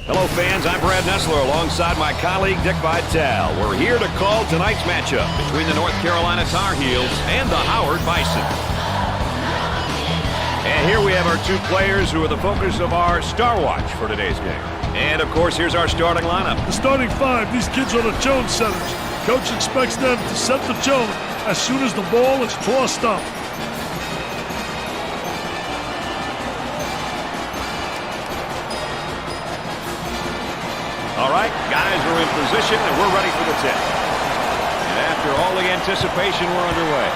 Hello, fans. I'm Brad Nessler alongside my colleague Dick Vitale. We're here to call tonight's matchup between the North Carolina Tar Heels and the Howard Bison. And here we have our two players who are the focus of our Star Watch for today's game. And, of course, here's our starting lineup. The starting five, these kids are the Jones centers. Coach expects them to set the tone as soon as the ball is tossed up. All right, guys, we're in position, and we're ready for the tip. And after all the anticipation, we're underway.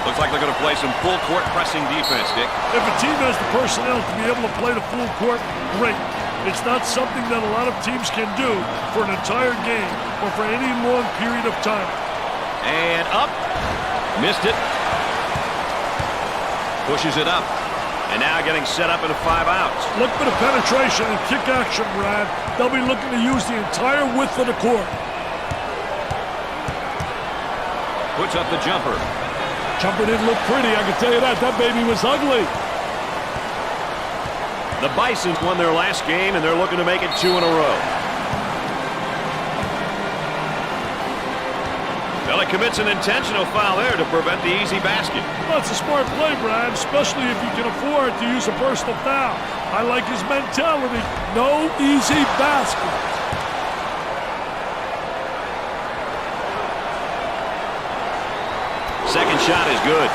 Looks like they're going to play some full-court pressing defense, Dick. If a team has the personnel to be able to play the full court, great. It's not something that a lot of teams can do for an entire game or for any long period of time. And up. Missed it. Pushes it up. And now getting set up into 5 outs. Look for the penetration and kick action, Brad. They'll be looking to use the entire width of the court. Puts up the jumper. Jumper didn't look pretty, I can tell you that. That baby was ugly. The Bisons won their last game, and they're looking to make it 2 in a row. Well, he commits an intentional foul there to prevent the easy basket. Well, it's a smart play, Brad, especially if you can afford to use a personal foul. I like his mentality. No easy baskets. Second shot is good.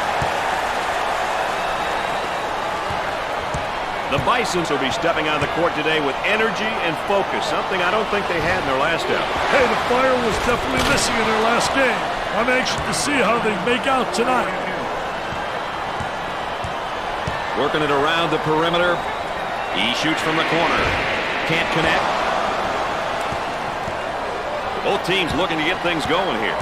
The Bisons will be stepping on the court today with energy and focus, something I don't think they had in their last out. Hey, the fire was definitely missing in their last game. I'm anxious to see how they make out tonight. Working it around the perimeter. He shoots from the corner. Can't connect. Both teams looking to get things going here.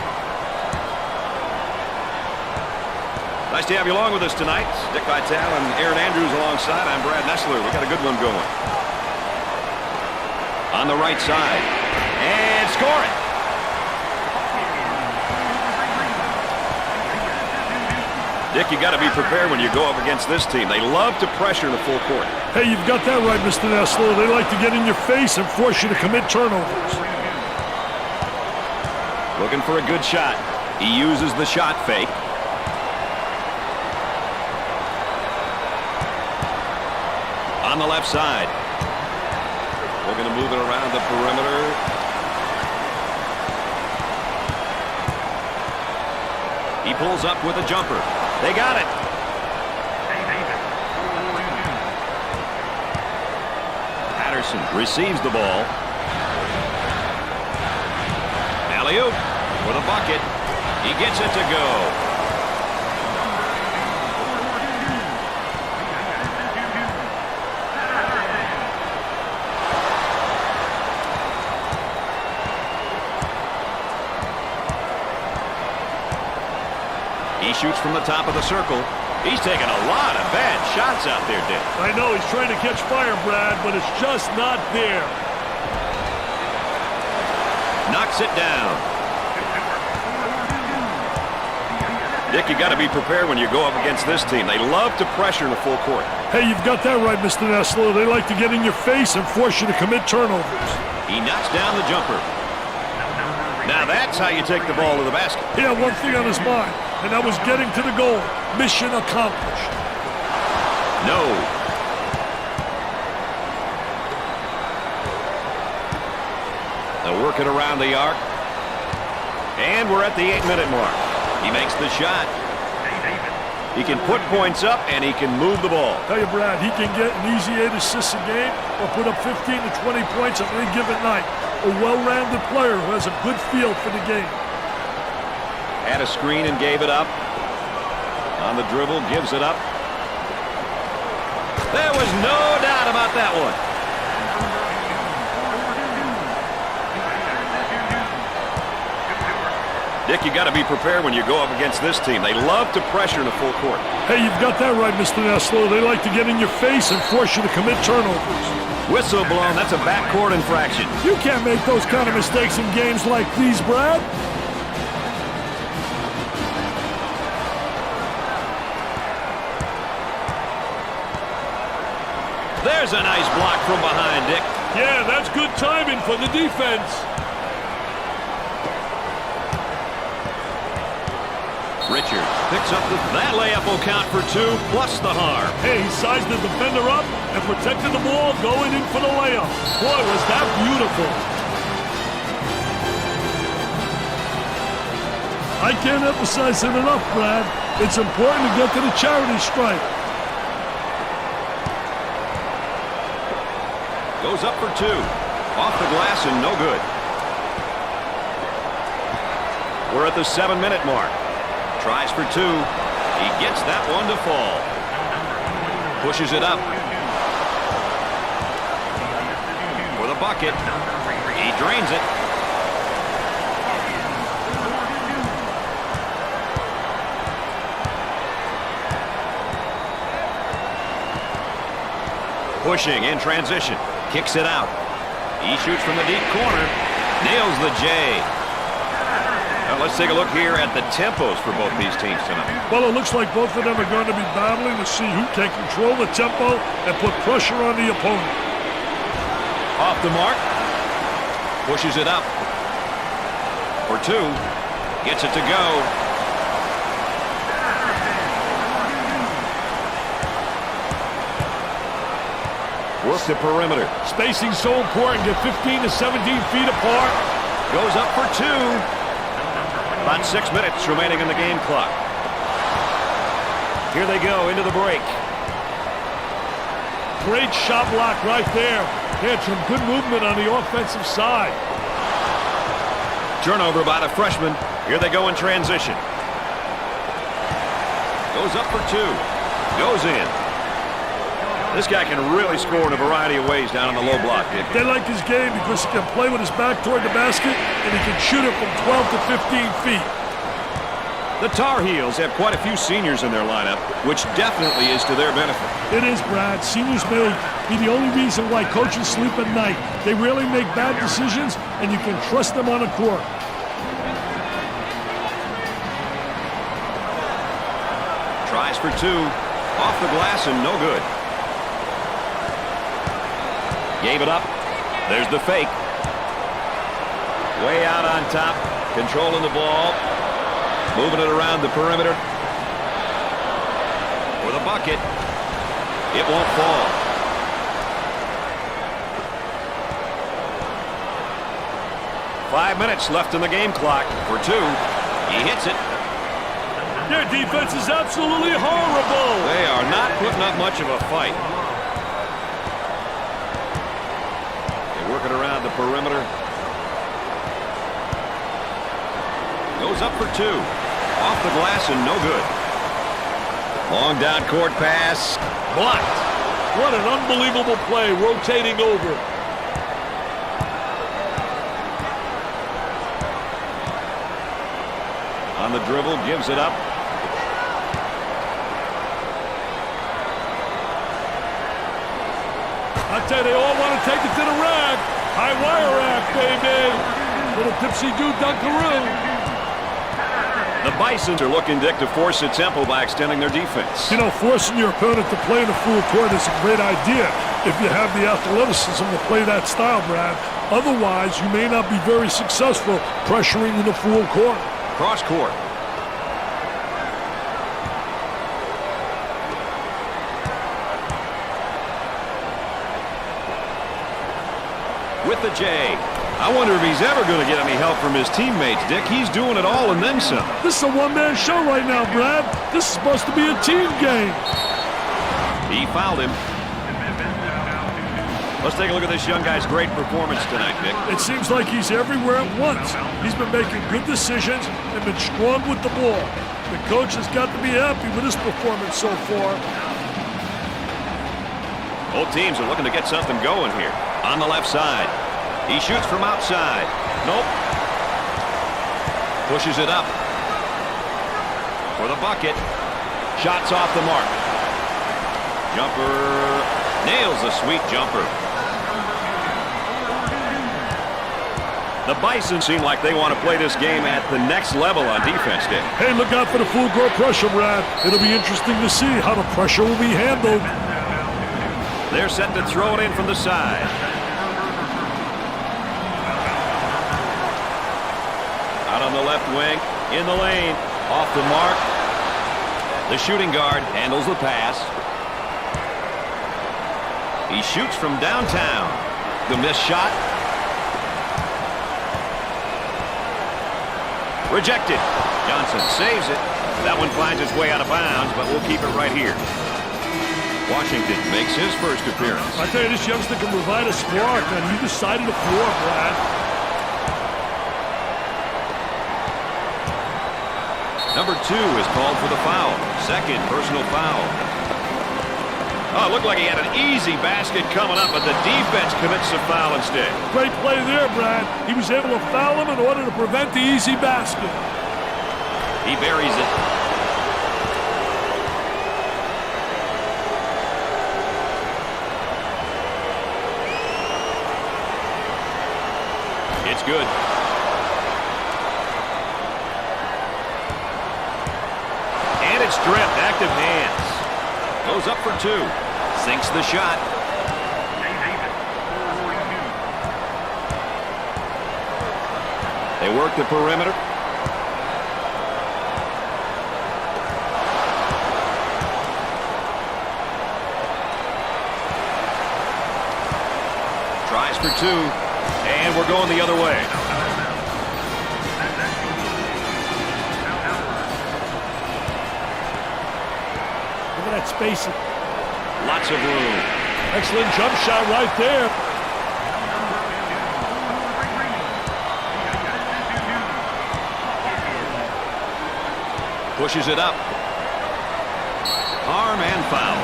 Nice to have you along with us tonight. Dick Vitale and Aaron Andrews alongside. I'm Brad Nessler. We got a good one going. On the right side. And score it. Dick, you got to be prepared when you go up against this team. They love to pressure in the full court. Hey, you've got that right, Mr. Nessler. They like to get in your face and force you to commit turnovers. Looking for a good shot. He uses the shot fake. On the left side. We're going to move it around the perimeter. He pulls up with a jumper. They got it. Patterson receives the ball. Alley-oop with a bucket. He gets it to go. He shoots from the top of the circle. He's taking a lot of bad shots out there, Dick. I know he's trying to catch fire, Brad, but it's just not there. Knocks it down. Dick, you got to be prepared when you go up against this team. They love to pressure in the full court. Hey, you've got that right, Mr. Nessler. They like to get in your face and force you to commit turnovers. He knocks down the jumper. Now that's how you take the ball to the basket. He had one thing on his mind, and that was getting to the goal. Mission accomplished. No. They'll work it around the arc. And we're at the 8-minute mark. He makes the shot. He can put points up, and he can move the ball. Tell you, Brad, he can get an easy 8 assists a game or put up 15 to 20 points on any given night. A well-rounded player who has a good feel for the game. Had a screen and gave it up. On the dribble, gives it up. There was no doubt about that one. Dick, you got to be prepared when you go up against this team. They love to pressure in the full court. Hey, you've got that right, Mr. Nestler. They like to get in your face and force you to commit turnovers. Whistle blown. That's a backcourt infraction. You can't make those kind of mistakes in games like these, Brad. There's a nice block from behind, Dick. Yeah, that's good timing for the defense. Richard picks up that layup will count for 2 plus the harm. Hey, he sized the defender up and protected the ball going in for the layup. Boy, was that beautiful. I can't emphasize it enough, Brad. It's important to get to the charity stripe. Goes up for 2. Off the glass and no good. We're at the 7-minute mark. Tries for 2. He gets that one to fall. Pushes it up. For the bucket. He drains it. Pushing in transition. Kicks it out. He shoots from the deep corner. Nails the J. Now let's take a look here at the tempos for both these teams tonight. Well, it looks like both of them are going to be battling to see who can control the tempo and put pressure on the opponent. Off the mark. Pushes it up. For 2. Gets it to go. Work the perimeter. Spacing so important. Get 15 to 17 feet apart. Goes up for 2. About 6 minutes remaining in the game clock. Here they go into the break. Great shot block right there. They had some good movement on the offensive side. Turnover by the freshman. Here they go in transition. Goes up for 2. Goes in. This guy can really score in a variety of ways down on the low block. They like his game because he can play with his back toward the basket and he can shoot it from 12 to 15 feet. The Tar Heels have quite a few seniors in their lineup, which definitely is to their benefit. It is, Brad. Seniors may be the only reason why coaches sleep at night. They rarely make bad decisions, and you can trust them on the court. Tries for 2. Off the glass and no good. Gave it up. There's the fake. Way out on top. Controlling the ball. Moving it around the perimeter. For the bucket. It won't fall. Five minutes left in the game clock. For 2. He hits it. Their defense is absolutely horrible. They are not putting up much of a fight. Working around the perimeter. Goes up for 2. Off the glass and no good. Long down court pass. Blocked. What an unbelievable play, rotating over. On the dribble, gives it up. I tell you, they all want to take it to the rack. High wire rack, baby. Little tipsy-do dunkaroo. The Bisons are looking, Dick, to force a tempo by extending their defense. You know, forcing your opponent to play in the full court is a great idea if you have the athleticism to play that style, Brad. Otherwise, you may not be very successful pressuring in the full court. Cross court. with the J. I wonder if he's ever going to get any help from his teammates, Dick. He's doing it all and then some. This is a one-man show right now, Brad. This is supposed to be a team game. He fouled him. Let's take a look at this young guy's great performance tonight, Dick. It seems like he's everywhere at once. He's been making good decisions and been strong with the ball. The coach has got to be happy with his performance so far. Both teams are looking to get something going here. On the left side. He shoots from outside. Nope. Pushes it up. For the bucket. Shots off the mark. Jumper. Nails a sweet jumper. The Bison seem like they want to play this game at the next level on defense, Dick. Hey, look out for the full court pressure, Brad. It'll be interesting to see how the pressure will be handled. They're set to throw it in from the side. Out on the left wing, in the lane, off the mark. The shooting guard handles the pass. He shoots from downtown. The missed shot. Rejected. Johnson saves it. That one finds its way out of bounds, but we'll keep it right here. Washington makes his first appearance. I tell you, this youngster can provide a spark, man. He decided to floor, Brad. Number 2 is called for the foul. Second personal foul. Oh, it looked like he had an easy basket coming up, but the defense commits a foul instead. Great play there, Brad. He was able to foul him in order to prevent the easy basket. He buries it. It's good. And it's stripped. Active hands. Goes up for 2. Sinks the shot. They work the perimeter. Tries for 2. And we're going the other way. Look at that spacing. Lots of room. Excellent jump shot right there. Pushes it up. Harm and foul.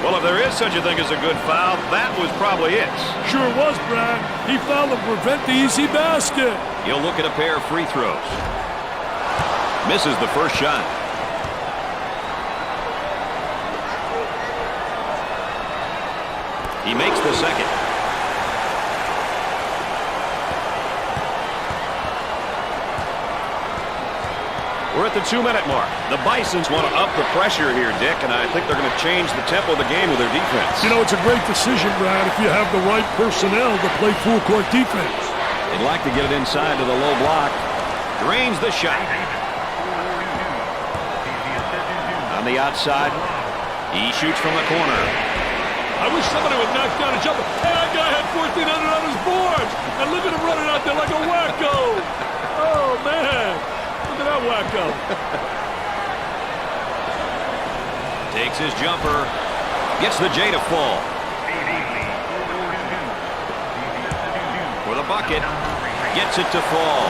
Well, if there is such a thing as a good foul, that was probably it. Sure was, Brad. He fouled to prevent the easy basket. He'll look at a pair of free throws. Misses the first shot. He makes the second. We're at the 2-minute mark. The Bisons want to up the pressure here, Dick, and I think they're going to change the tempo of the game with their defense. You know, it's a great decision, Brad, if you have the right personnel to play full-court defense. They'd like to get it inside to the low block. Drains the shot. On the outside, he shoots from the corner. I wish somebody would knock down a jumper. Hey, that guy had 1,400 on his boards. And look at him running out there like a wacko. Oh, man. Look at that wacko. Takes his jumper. Gets the J to fall. For the bucket. Gets it to fall.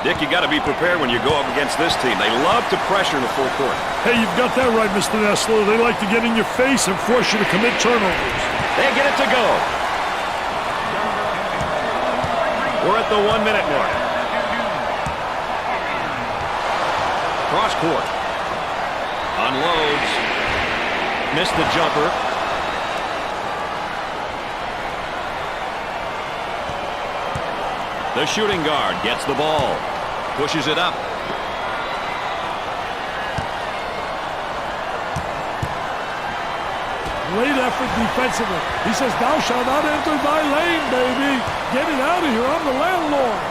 Dick, you got to be prepared when you go up against this team. They love to pressure in the full court. Hey, you've got that right, Mr. Nessler. They like to get in your face and force you to commit turnovers. They get it to go. We're at the 1-minute mark. Cross court. Unloads. Missed the jumper. The shooting guard gets the ball. Pushes it up. Great effort defensively. He says, thou shalt not enter thy lane, baby. Get it out of here. I'm the landlord.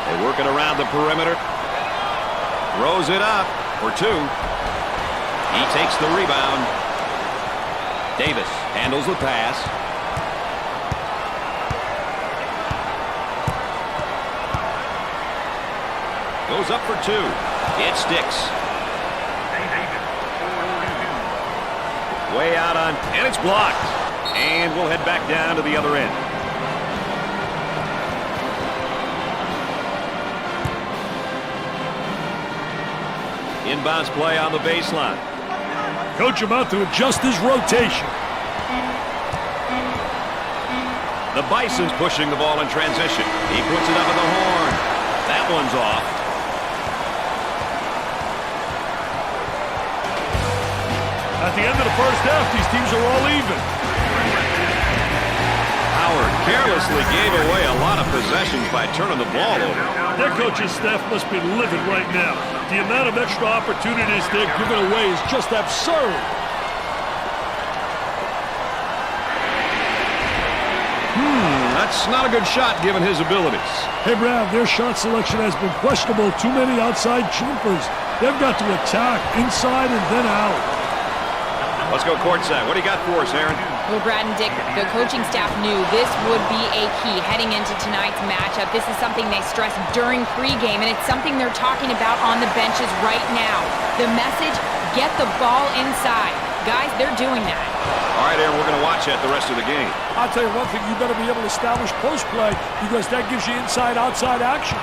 They work it around the perimeter. Throws it up for 2. He takes the rebound. Davis handles the pass. Goes up for 2. It sticks. Way out on, and it's blocked. And we'll head back down to the other end. Inbounds play on the baseline. Coach about to adjust his rotation. The Bison's pushing the ball in transition. He puts it up at the horn. That one's off. At the end of the first half, these teams are all even. Howard carelessly gave away a lot of possessions by turning the ball over. Their coaching staff must be livid right now. The amount of extra opportunities they're giving away is just absurd. That's not a good shot given his abilities. Hey, Brad, their shot selection has been questionable. Too many outside jumpers. They've got to attack inside and then out. Let's go courtside. What do you got for us, Aaron? Well, Brad and Dick, the coaching staff knew this would be a key heading into tonight's matchup. This is something they stressed during pregame, and it's something they're talking about on the benches right now. The message, get the ball inside. Guys, they're doing that. All right, Aaron, we're going to watch that the rest of the game. I'll tell you one thing, you better be able to establish post play because that gives you inside-outside action.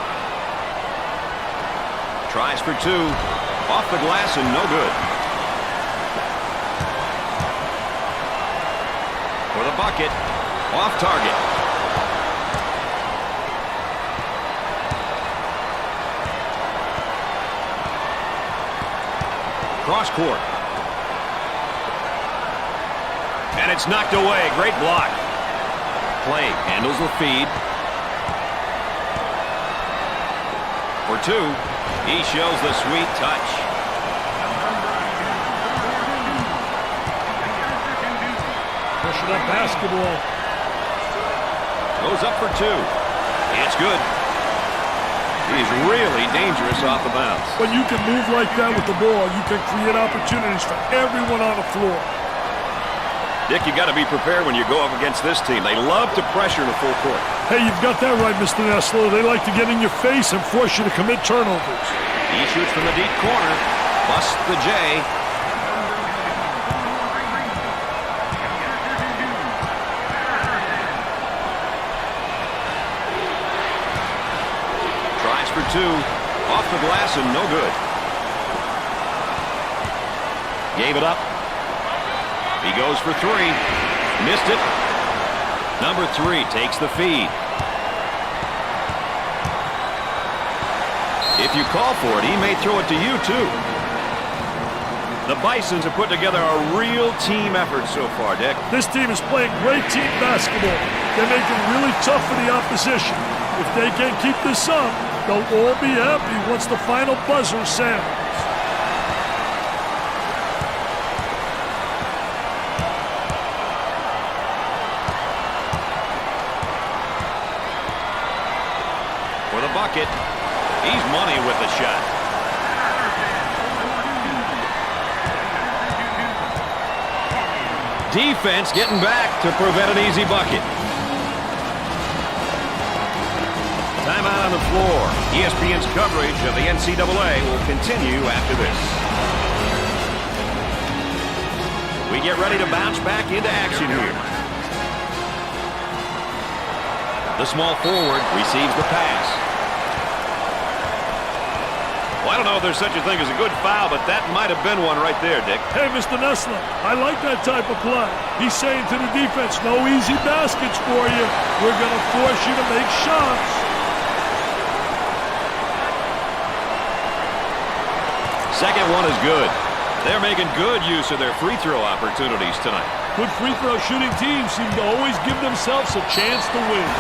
Tries for 2. Off the glass and no good. For the bucket. Off target. Cross court. And it's knocked away. Great block. Clay handles the feed. For 2. He shows the sweet touch. Pushing up basketball. Goes up for 2. It's good. He's really dangerous off the bounce. When you can move like that with the ball, you can create opportunities for everyone on the floor. Dick, you got to be prepared when you go up against this team. They love to pressure in the full court. Hey, you've got that right, Mr. Nessler. They like to get in your face and force you to commit turnovers. He shoots from the deep corner. Busts the J. Tries for 2. Off the glass and no good. Gave it up. He goes for 3. Missed it. Number 3 takes the feed. If you call for it, he may throw it to you, too. The Bisons have put together a real team effort so far, Dick. This team is playing great team basketball. They're making it really tough for the opposition. If they can keep this up, they'll all be happy once the final buzzer sounds. For the bucket. He's money with the shot. Defense getting back to prevent an easy bucket. Timeout on the floor. ESPN's coverage of the NCAA will continue after this. We get ready to bounce back into action here. The small forward receives the pass. Well, I don't know if there's such a thing as a good foul, but that might have been one right there, Dick. Hey, Mr. Nessler, I like that type of play. He's saying to the defense, no easy baskets for you. We're going to force you to make shots. Second one is good. They're making good use of their free throw opportunities tonight. Good free throw shooting teams seem to always give themselves a chance to win.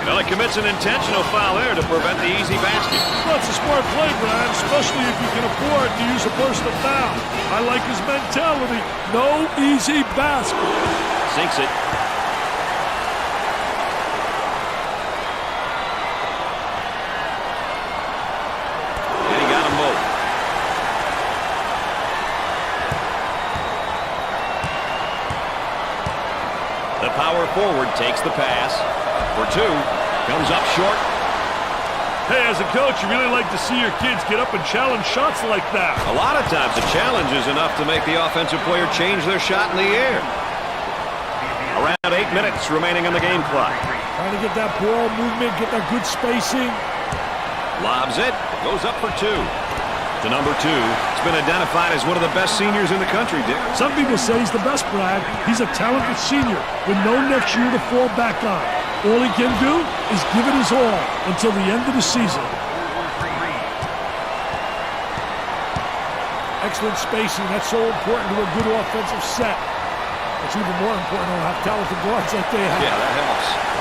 Well, he commits an intentional foul there to prevent the easy basket. Well, it's a smart play, Brad, especially if you can afford to use a personal foul. I like his mentality. No easy basket. Sinks it. forward, takes the pass. For 2. Comes up short. Hey, as a coach, you really like to see your kids get up and challenge shots like that. A lot of times the challenge is enough to make the offensive player change their shot in the air. Around 8 minutes remaining on the game clock. Trying to get that ball movement, get that good spacing. Lobs it. Goes up for 2. To number 2. It's been identified as one of the best seniors in the country, Dick. Some people say he's the best, Brad. He's a talented senior with no next year to fall back on. All he can do is give it his all until the end of the season. Excellent spacing. That's so important to a good offensive set. It's even more important to have talented guards like they have. Yeah, that helps.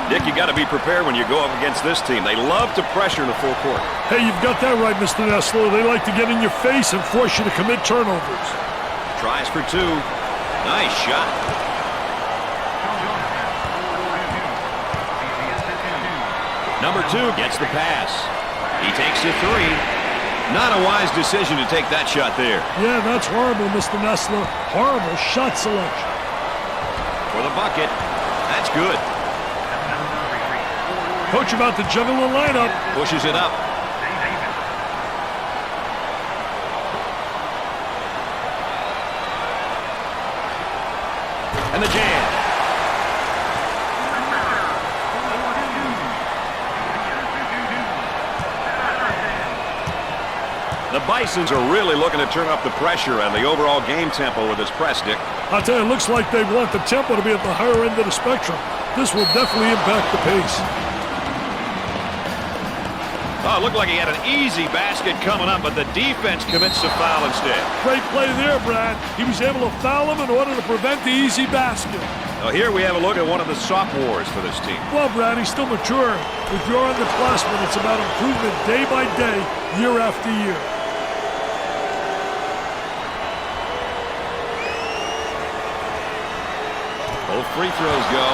Dick, you got to be prepared when you go up against this team. They love to pressure in the full court. Hey, you've got that right, Mr. Nessler. They like to get in your face and force you to commit turnovers. Tries for 2. Nice shot. Number 2 gets the pass. He takes a 3. Not a wise decision to take that shot there. Yeah, that's horrible, Mr. Nessler. Horrible shot selection. For the bucket. That's good. Coach about to juggle the lineup. Pushes it up. And the jam. The Bisons are really looking to turn up the pressure and the overall game tempo with this press, Dick. I'll tell you, it looks like they want the tempo to be at the higher end of the spectrum. This will definitely impact the pace. Oh, it looked like he had an easy basket coming up, but the defense commits to foul instead. Great play there, Brad. He was able to foul him in order to prevent the easy basket. Now here we have a look at one of the sophomores for this team. Well, Brad, he's still maturing. If you're underclassmen, it's about improvement day by day, year after year. Both free throws go.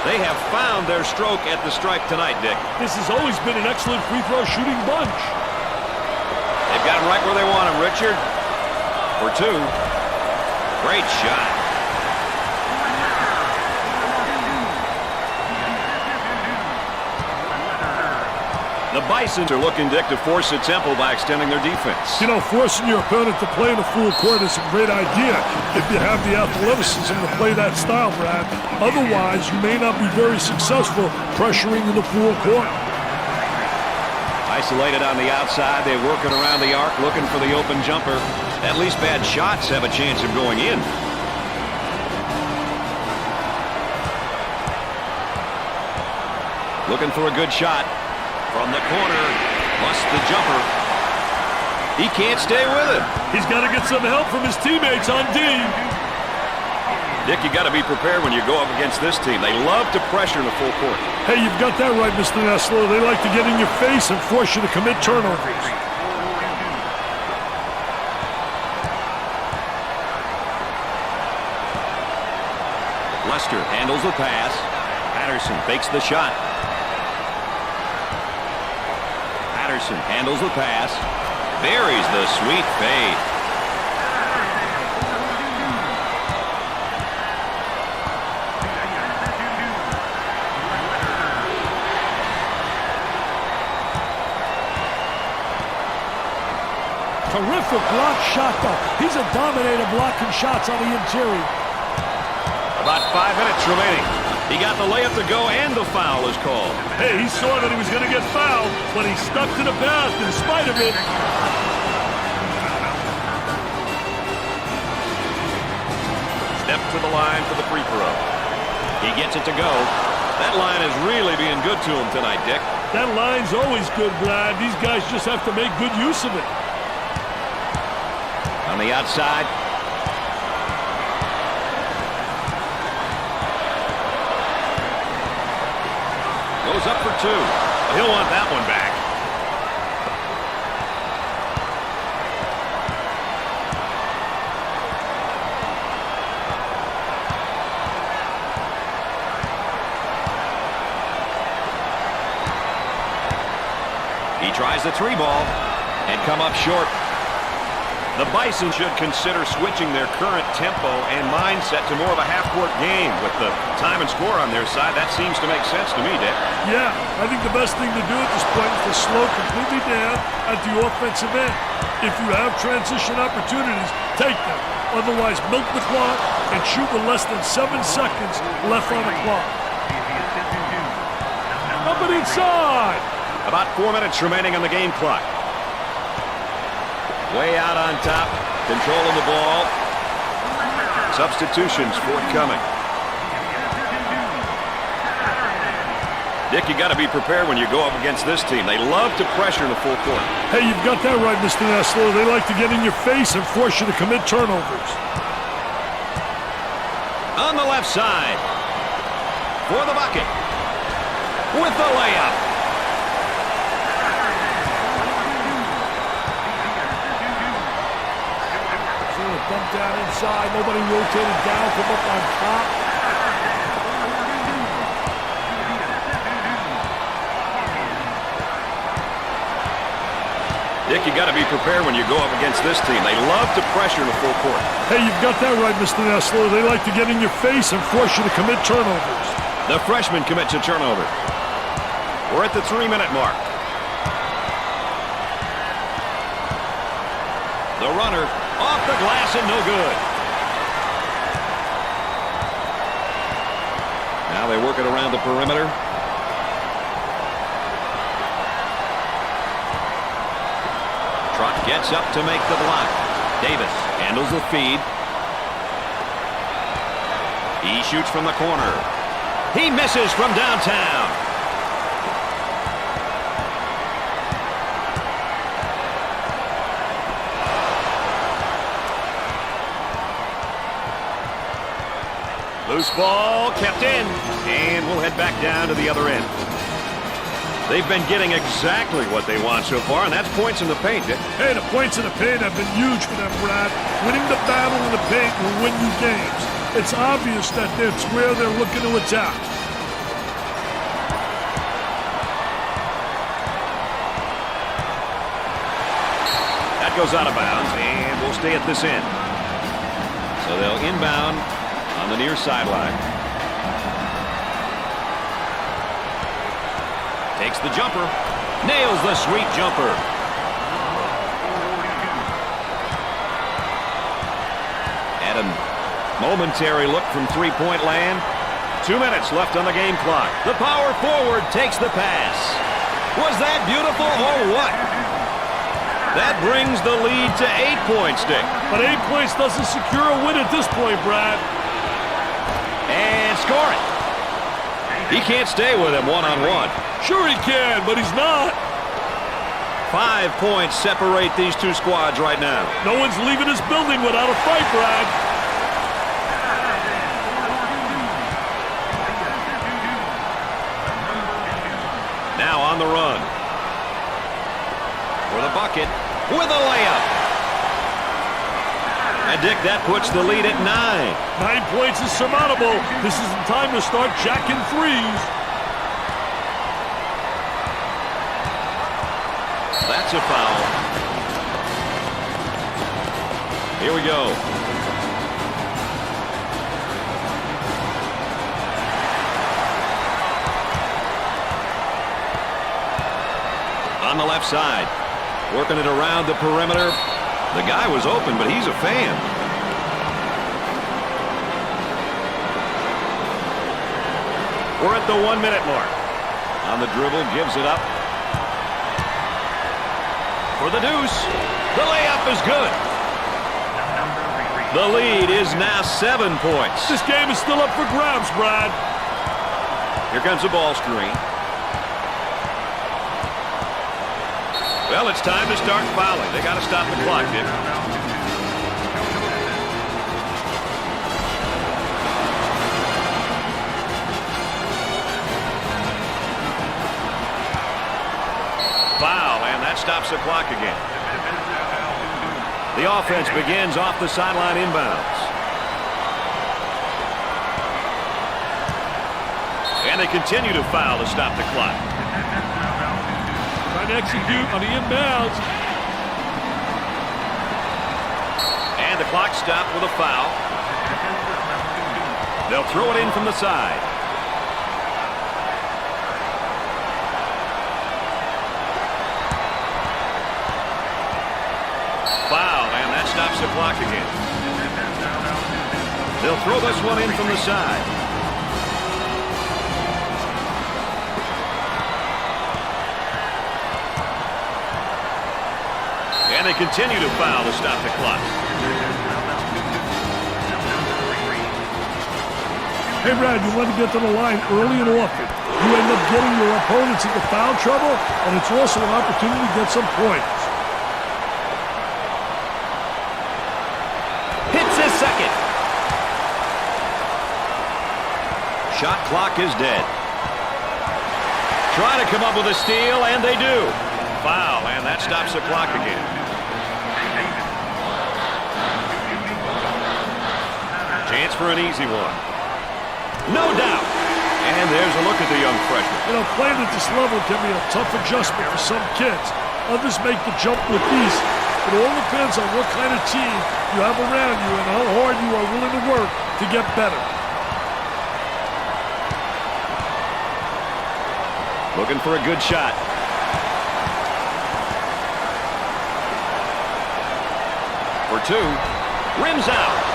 They have found their stroke at the stripe tonight, Dick. This has always been an excellent free throw shooting bunch. They've got him right where they want him, Richard. For 2. Great shot. The Bisons are looking, Dick, to force the tempo by extending their defense. You know, forcing your opponent to play in a full court is a great idea if you have the athleticism to play that style, Brad. Otherwise, you may not be very successful pressuring in the full court. Isolated on the outside, they're working around the arc, looking for the open jumper. At least bad shots have a chance of going in. Looking for a good shot. From the corner, busts the jumper. He can't stay with it. He's got to get some help from his teammates on D. Dick, you got to be prepared when you go up against this team. They love to pressure in the full court. Hey, you've got that right, Mr. Nessler. They like to get in your face and force you to commit turnovers. Lester handles the pass. Patterson fakes the shot. Patterson handles the pass. Buries the sweet fade. Terrific block shot, though. He's a dominator blocking shots on the interior. About 5 minutes remaining. He got the layup to go, and the foul is called. Hey, he saw that he was going to get fouled, but he stuck to the pass in spite of it. Step to the line for the free throw. He gets it to go. That line is really being good to him tonight, Dick. That line's always good, Brad. These guys just have to make good use of it. On the outside. Goes up for 2. He'll want that one back. He tries the 3 ball and come up short. The Bison should consider switching their current tempo and mindset to more of a half-court game. With the time and score on their side, that seems to make sense to me, Dick. Yeah, I think the best thing to do at this point is to slow completely down at the offensive end. If you have transition opportunities, take them. Otherwise, milk the clock and shoot with less than 7 seconds left on the clock. Up and inside. About 4 minutes remaining on the game clock. Way out on top, controlling the ball. Substitutions forthcoming. Dick, you got to be prepared when you go up against this team. They love to pressure in the full court. Hey, you've got that right, Mr. Nessler. They like to get in your face and force you to commit turnovers. On the left side. For the bucket. With the layup. Dump down inside. Nobody rotated down from up on top. Dick, you got to be prepared when you go up against this team. They love to pressure in the full court. Hey, you've got that right, Mr. Nessler. They like to get in your face and force you to commit turnovers. The freshman commits a turnover. We're at the 3-minute mark. The runner off the glass and no good. Now they work it around the perimeter. Trot gets up to make the block. Davis handles the feed. He shoots from the corner. He misses from downtown. Loose ball kept in, and we'll head back down to the other end. They've been getting exactly what they want so far, and that's points in the paint, Dick. Hey, the points in the paint have been huge for them, Brad. Winning the battle in the paint will win you games. It's obvious that that's where they're looking to attack. That goes out of bounds, and we'll stay at this end. So they'll inbound on the near sideline. Takes the jumper. Nails the sweet jumper. And a momentary look from three-point land. 2 minutes left on the game clock. The power forward takes the pass. Was that beautiful or what? That brings the lead to 8 points, Dick. But 8 points doesn't secure a win at this point, Brad. And score it. He can't stay with him one-on-one. Sure he can, but he's not. 5 points separate these two squads right now. No one's leaving this building without a fight, Brad. Now on the run. For the bucket. With a layup. And Dick, that puts the lead at 9. 9 points is surmountable. This isn't time to start jacking threes. That's a foul. Here we go. On the left side. Working it around the perimeter. The guy was open, but he's a fan. We're at the 1-minute mark. On the dribble, gives it up. For the deuce. The layup is good. The lead is now 7 points. This game is still up for grabs, Brad. Here comes the ball screen. Well, it's time to start fouling. They got to stop the clock, Dick. Foul, and that stops the clock again. The offense begins off the sideline inbounds. And they continue to foul to stop the clock. Trying to execute on the inbounds. And the clock stopped with a foul. They'll throw it in from the side. Foul, and that stops the clock again. They'll throw this one in from the side. And they continue to foul to stop the clock. Hey, Brad, you want to get to the line early and often. You end up getting your opponents into foul trouble, and it's also an opportunity to get some points. Hits his second. Shot clock is dead. Trying to come up with a steal, and they do. Foul, and that stops the clock again. Chance for an easy one. No doubt. And there's a look at the young freshman. You know, playing at this level can be a tough adjustment for some kids. Others make the jump with ease. It all depends on what kind of team you have around you and how hard you are willing to work to get better. Looking for a good shot. For two. Rims out.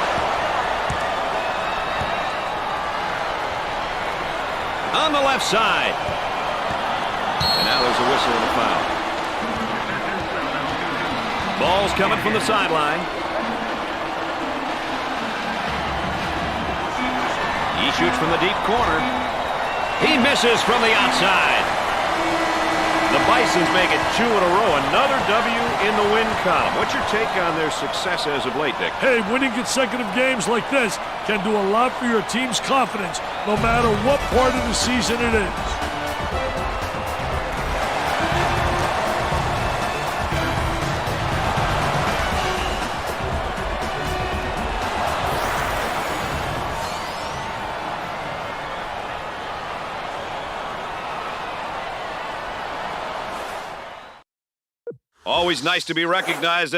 On the left side. And now there's a whistle and a foul. Ball's coming from the sideline. He shoots from the deep corner. He misses from the outside. The Bisons make it 2 in a row. Another W in the win column. What's your take on their success as of late, Dick? Hey, winning consecutive games like this can do a lot for your team's confidence, no matter what part of the season it is. Always nice to be recognized.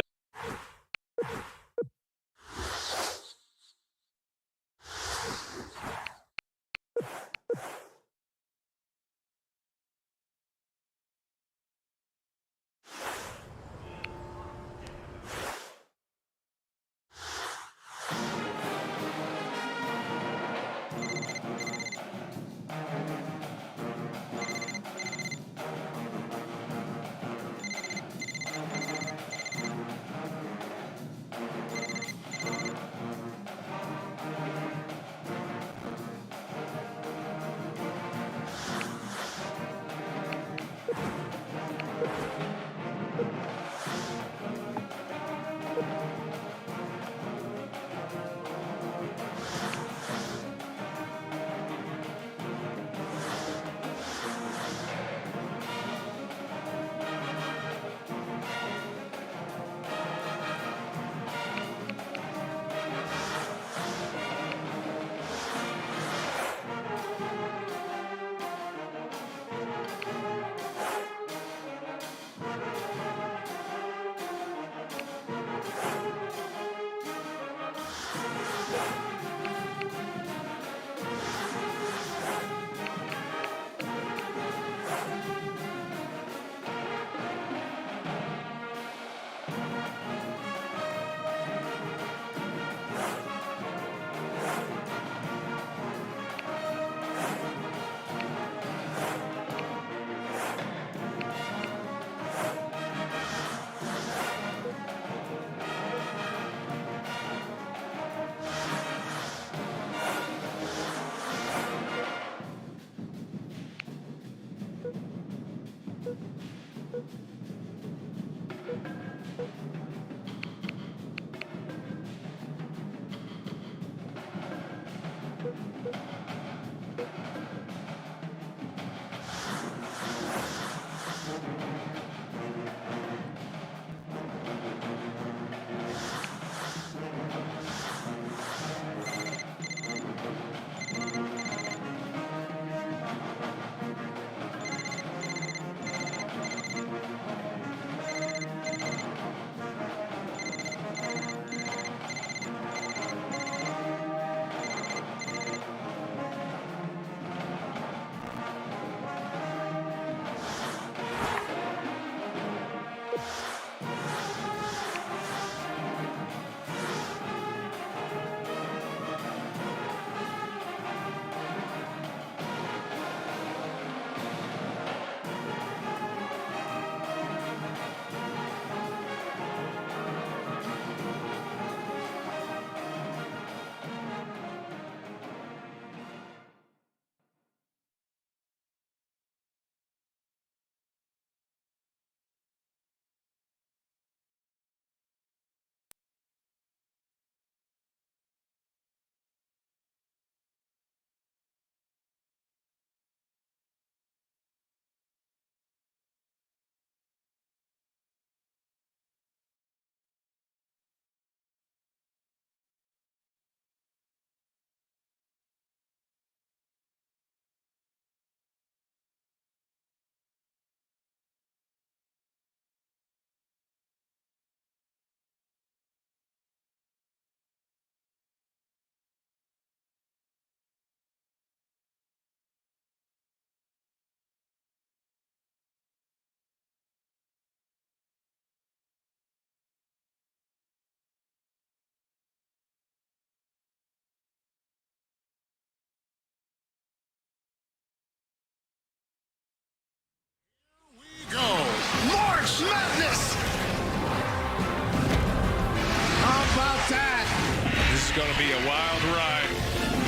a wild ride.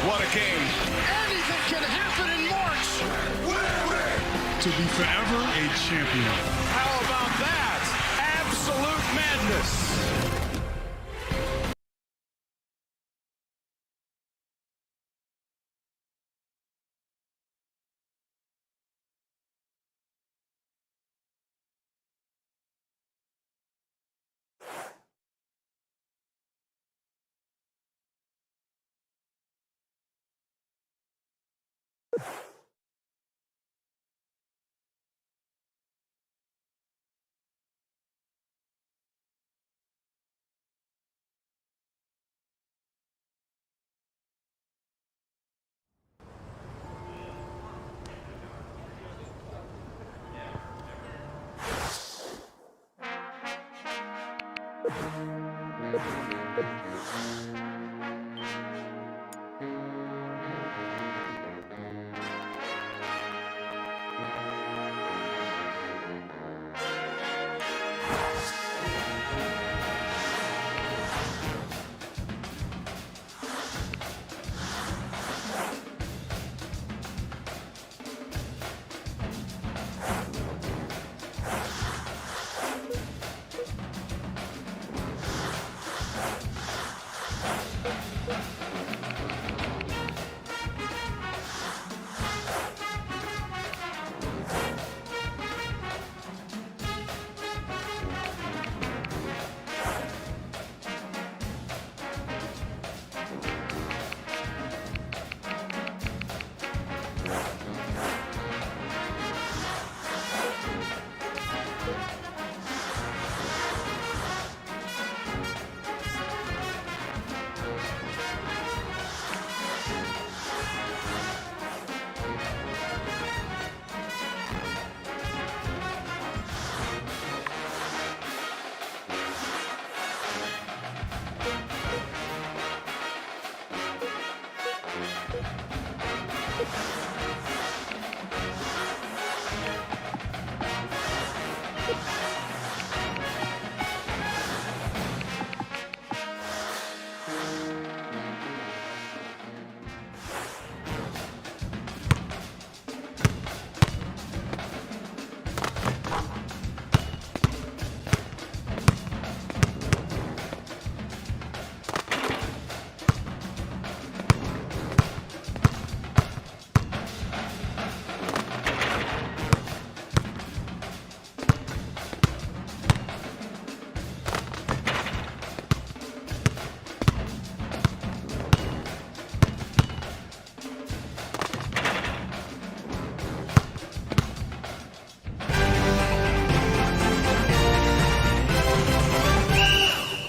What a game. Anything can happen in March. To be forever a champion. How about that? Absolute madness.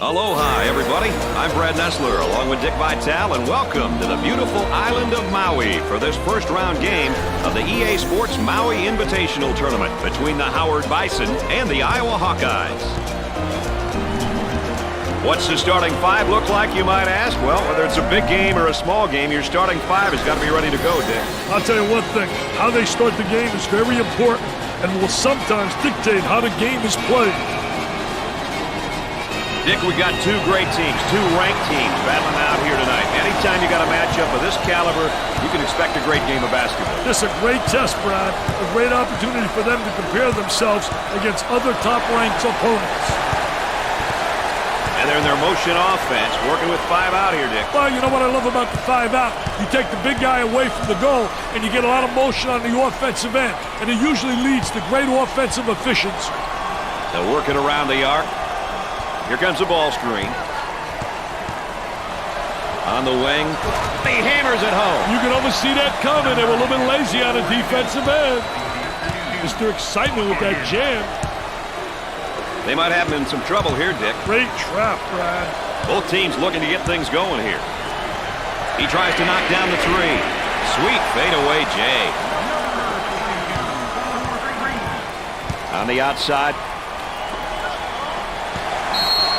Aloha, everybody. I'm Brad Nessler, along with Dick Vitale, and welcome to the beautiful island of Maui for this first-round game of the EA Sports Maui Invitational Tournament between the Howard Bison and the Iowa Hawkeyes. What's the starting five look like, you might ask? Well, whether it's a big game or a small game, your starting five has got to be ready to go, Dick. I'll tell you one thing. How they start the game is very important and will sometimes dictate how the game is played. Dick, we got two great teams, two ranked teams battling out here tonight. Anytime you got a matchup of this caliber, you can expect a great game of basketball. This is a great test, Brad. A great opportunity for them to compare themselves against other top-ranked opponents. And they're in their motion offense, working with 5 out here, Dick. Well, you know what I love about the 5 out? You take the big guy away from the goal, and you get a lot of motion on the offensive end. And it usually leads to great offensive efficiency. They're working around the arc. Here comes the ball screen. On the wing. He hammers it home. You can almost see that coming. They were a little bit lazy on the defensive end. Mr. Excitement with that jam. They might have him in some trouble here, Dick. Great trap, Brad. Both teams looking to get things going here. He tries to knock down the three. Sweet fadeaway Jay. On the outside.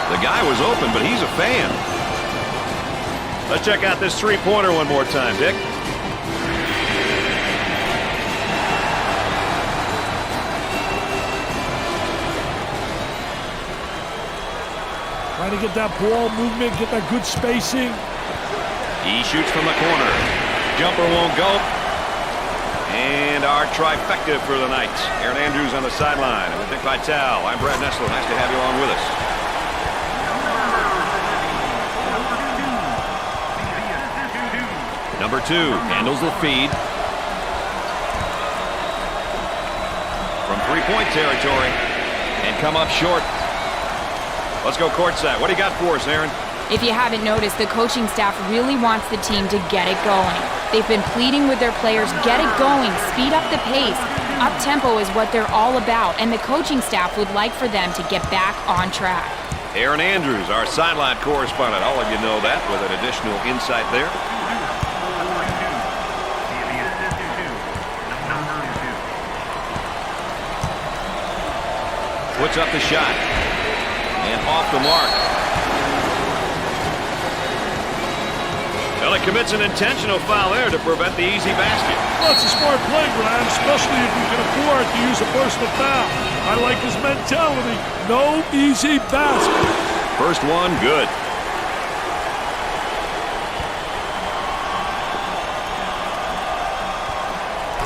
The guy was open, but he's a fan. Let's check out this three-pointer one more time, Dick. Trying to get that ball movement, get that good spacing. He shoots from the corner. Jumper won't go. And our trifecta for the night. Aaron Andrews on the sideline. And with Dick Vitale, I'm Brad Nessler. Nice to have you along with us. Number 2 handles the feed. From three-point territory. And come up short. Let's go courtside. What do you got for us, Aaron? If you haven't noticed, the coaching staff really wants the team to get it going. They've been pleading with their players, get it going, speed up the pace. Up-tempo is what they're all about, and the coaching staff would like for them to get back on track. Aaron Andrews, our sideline correspondent. All of you know that with an additional insight there. Puts up the shot. And off the mark. Well, it commits an intentional foul there to prevent the easy basket. Well, it's a smart play, Brad, especially if you can afford to use a personal foul. I like his mentality. No easy basket. First one, good.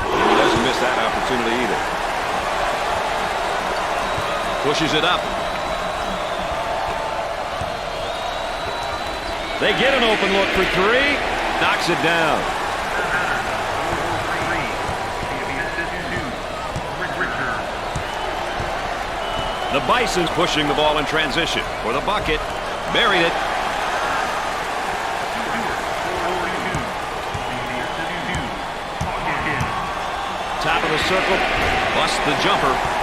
And he doesn't miss that opportunity either. Pushes it up. They get an open look for 3. Knocks it down. The Bisons pushing the ball in transition for the bucket. Buried it. Top of the circle. Busts the jumper.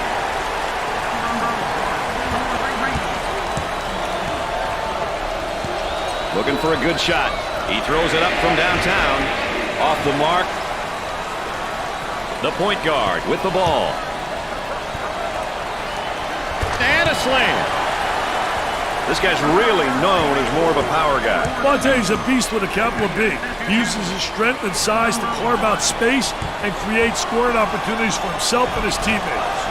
Looking for a good shot. He throws it up from downtown. Off the mark. The point guard with the ball. And a slam. This guy's really known as more of a power guy. Monte's a beast with a capital B. He uses his strength and size to carve out space and create scoring opportunities for himself and his teammates.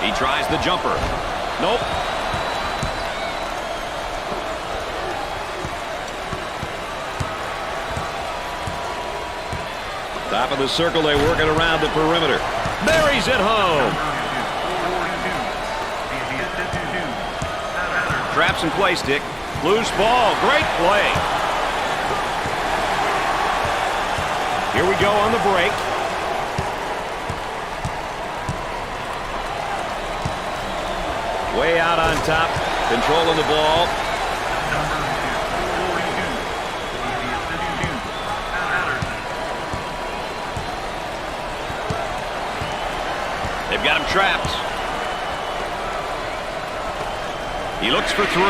He tries the jumper. Nope. Top of the circle, they work it around the perimeter. Buries it home. Traps in place, Dick. Loose ball. Great play. Here we go on the break. Way out on top. Controlling the ball. They've got him trapped. He looks for 3.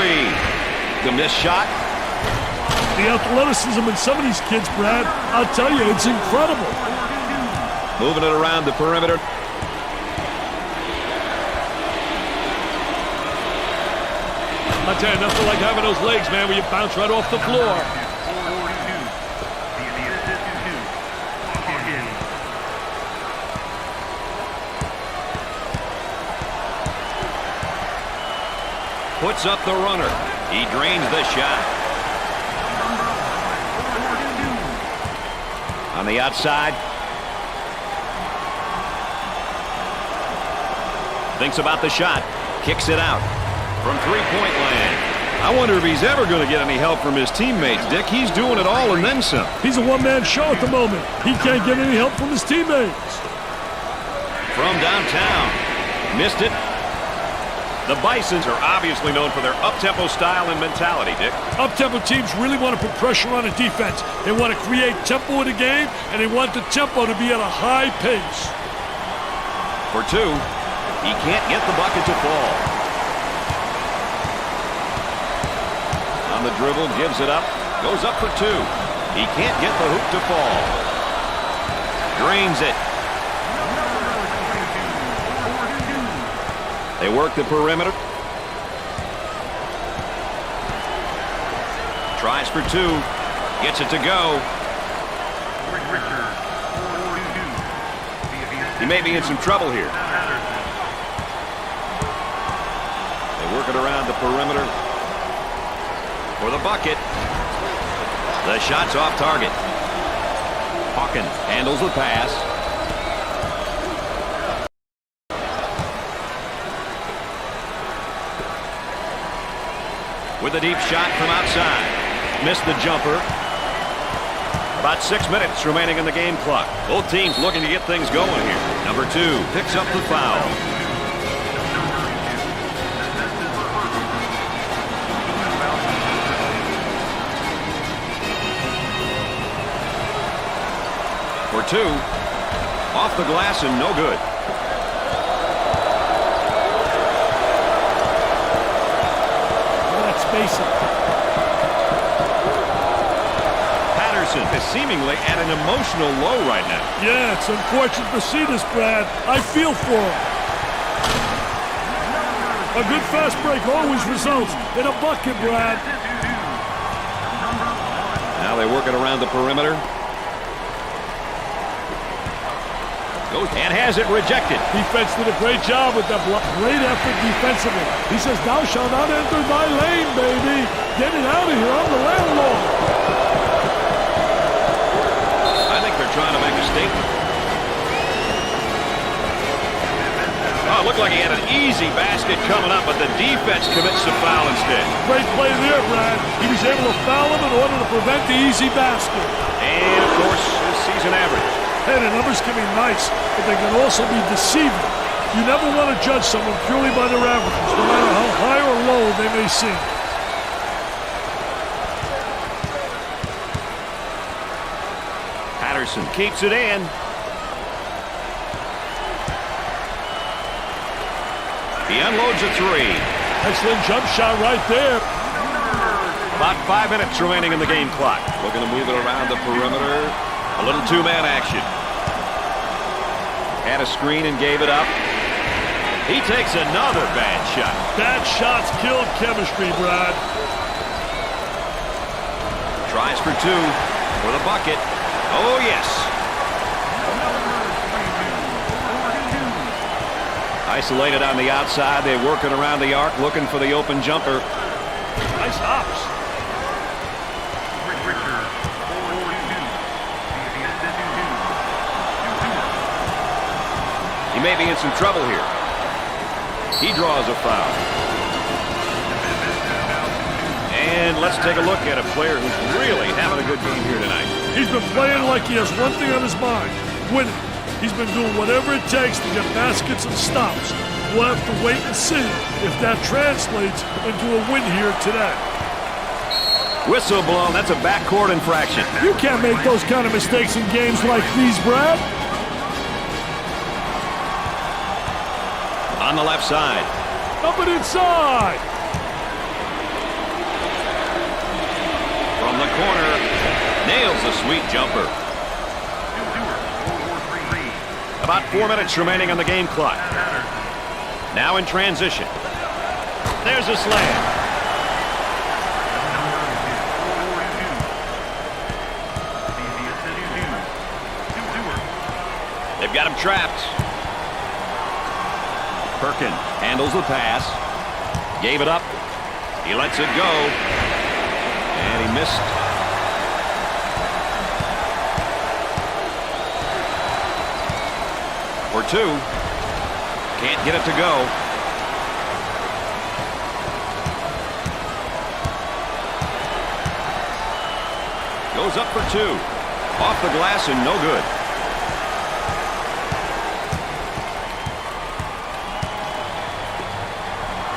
The missed shot. The athleticism in some of these kids, Brad, I'll tell you, it's incredible. Moving it around the perimeter. I'll tell you, nothing like having those legs, man, where you bounce right off the floor. Puts up the runner. He drains the shot. On the outside. Thinks about the shot. Kicks it out. From three-point land. I wonder if he's ever going to get any help from his teammates, Dick. He's doing it all and then some. He's a one-man show at the moment. He can't get any help from his teammates. From downtown. Missed it. The Bisons are obviously known for their up-tempo style and mentality, Dick. Up-tempo teams really want to put pressure on a defense. They want to create tempo in the game, and they want the tempo to be at a high pace. For 2, he can't get the bucket to fall. On the dribble, gives it up, goes up for 2. He can't get the hoop to fall. Drains it. They work the perimeter. Tries for 2. Gets it to go. He may be in some trouble here. work it around the perimeter for the bucket. The shot's off target. Hawkins handles the pass. With a deep shot from outside. Missed the jumper. About 6 minutes remaining in the game clock. Both teams looking to get things going here. Number 2 picks up the foul. For 2. Off the glass and no good. That's basic. Patterson is seemingly at an emotional low right now. Yeah, it's unfortunate to see this, Brad. I feel for him. A good fast break always results in a bucket, Brad. Now they work it around the perimeter. Goes and has it rejected. Defense did a great job with that block. Great effort defensively. He says, "Thou shalt not enter thy lane, baby. Get it out of here. I'm the landlord." I think they're trying to make a statement. Oh, it looked like he had an easy basket coming up, but the defense commits the foul instead. Great play there, Brad. He was able to foul him in order to prevent the easy basket. And, of course, his season average. Hey, the numbers can be nice, but they can also be deceiving. You never want to judge someone purely by their averages, no matter how high or low they may seem. Patterson keeps it in. He unloads a 3. Excellent jump shot right there. About 5 minutes remaining in the game clock. Looking to move it around the perimeter. A little two-man action. Had a screen and gave it up. He takes another bad shot. Bad shots killed chemistry, Brad. Tries for 2 for the bucket. Oh, yes. Isolated on the outside. They're working around the arc, looking for the open jumper. Nice hops. He may be in some trouble here. He draws a foul. And let's take a look at a player who's really having a good game here tonight. He's been playing like he has one thing on his mind, winning. He's been doing whatever it takes to get baskets and stops. We'll have to wait and see if that translates into a win here today. Whistle blown. That's a backcourt infraction. You can't make those kind of mistakes in games like these, Brad. On the left side. Up and inside. From the corner. Nails a sweet jumper. About 4 minutes remaining on the game clock. Now in transition. There's a slam. They've got him trapped. Perkins handles the pass. Gave it up. He lets it go. And he missed. For 2. Can't get it to go. Goes up for 2. Off the glass and no good.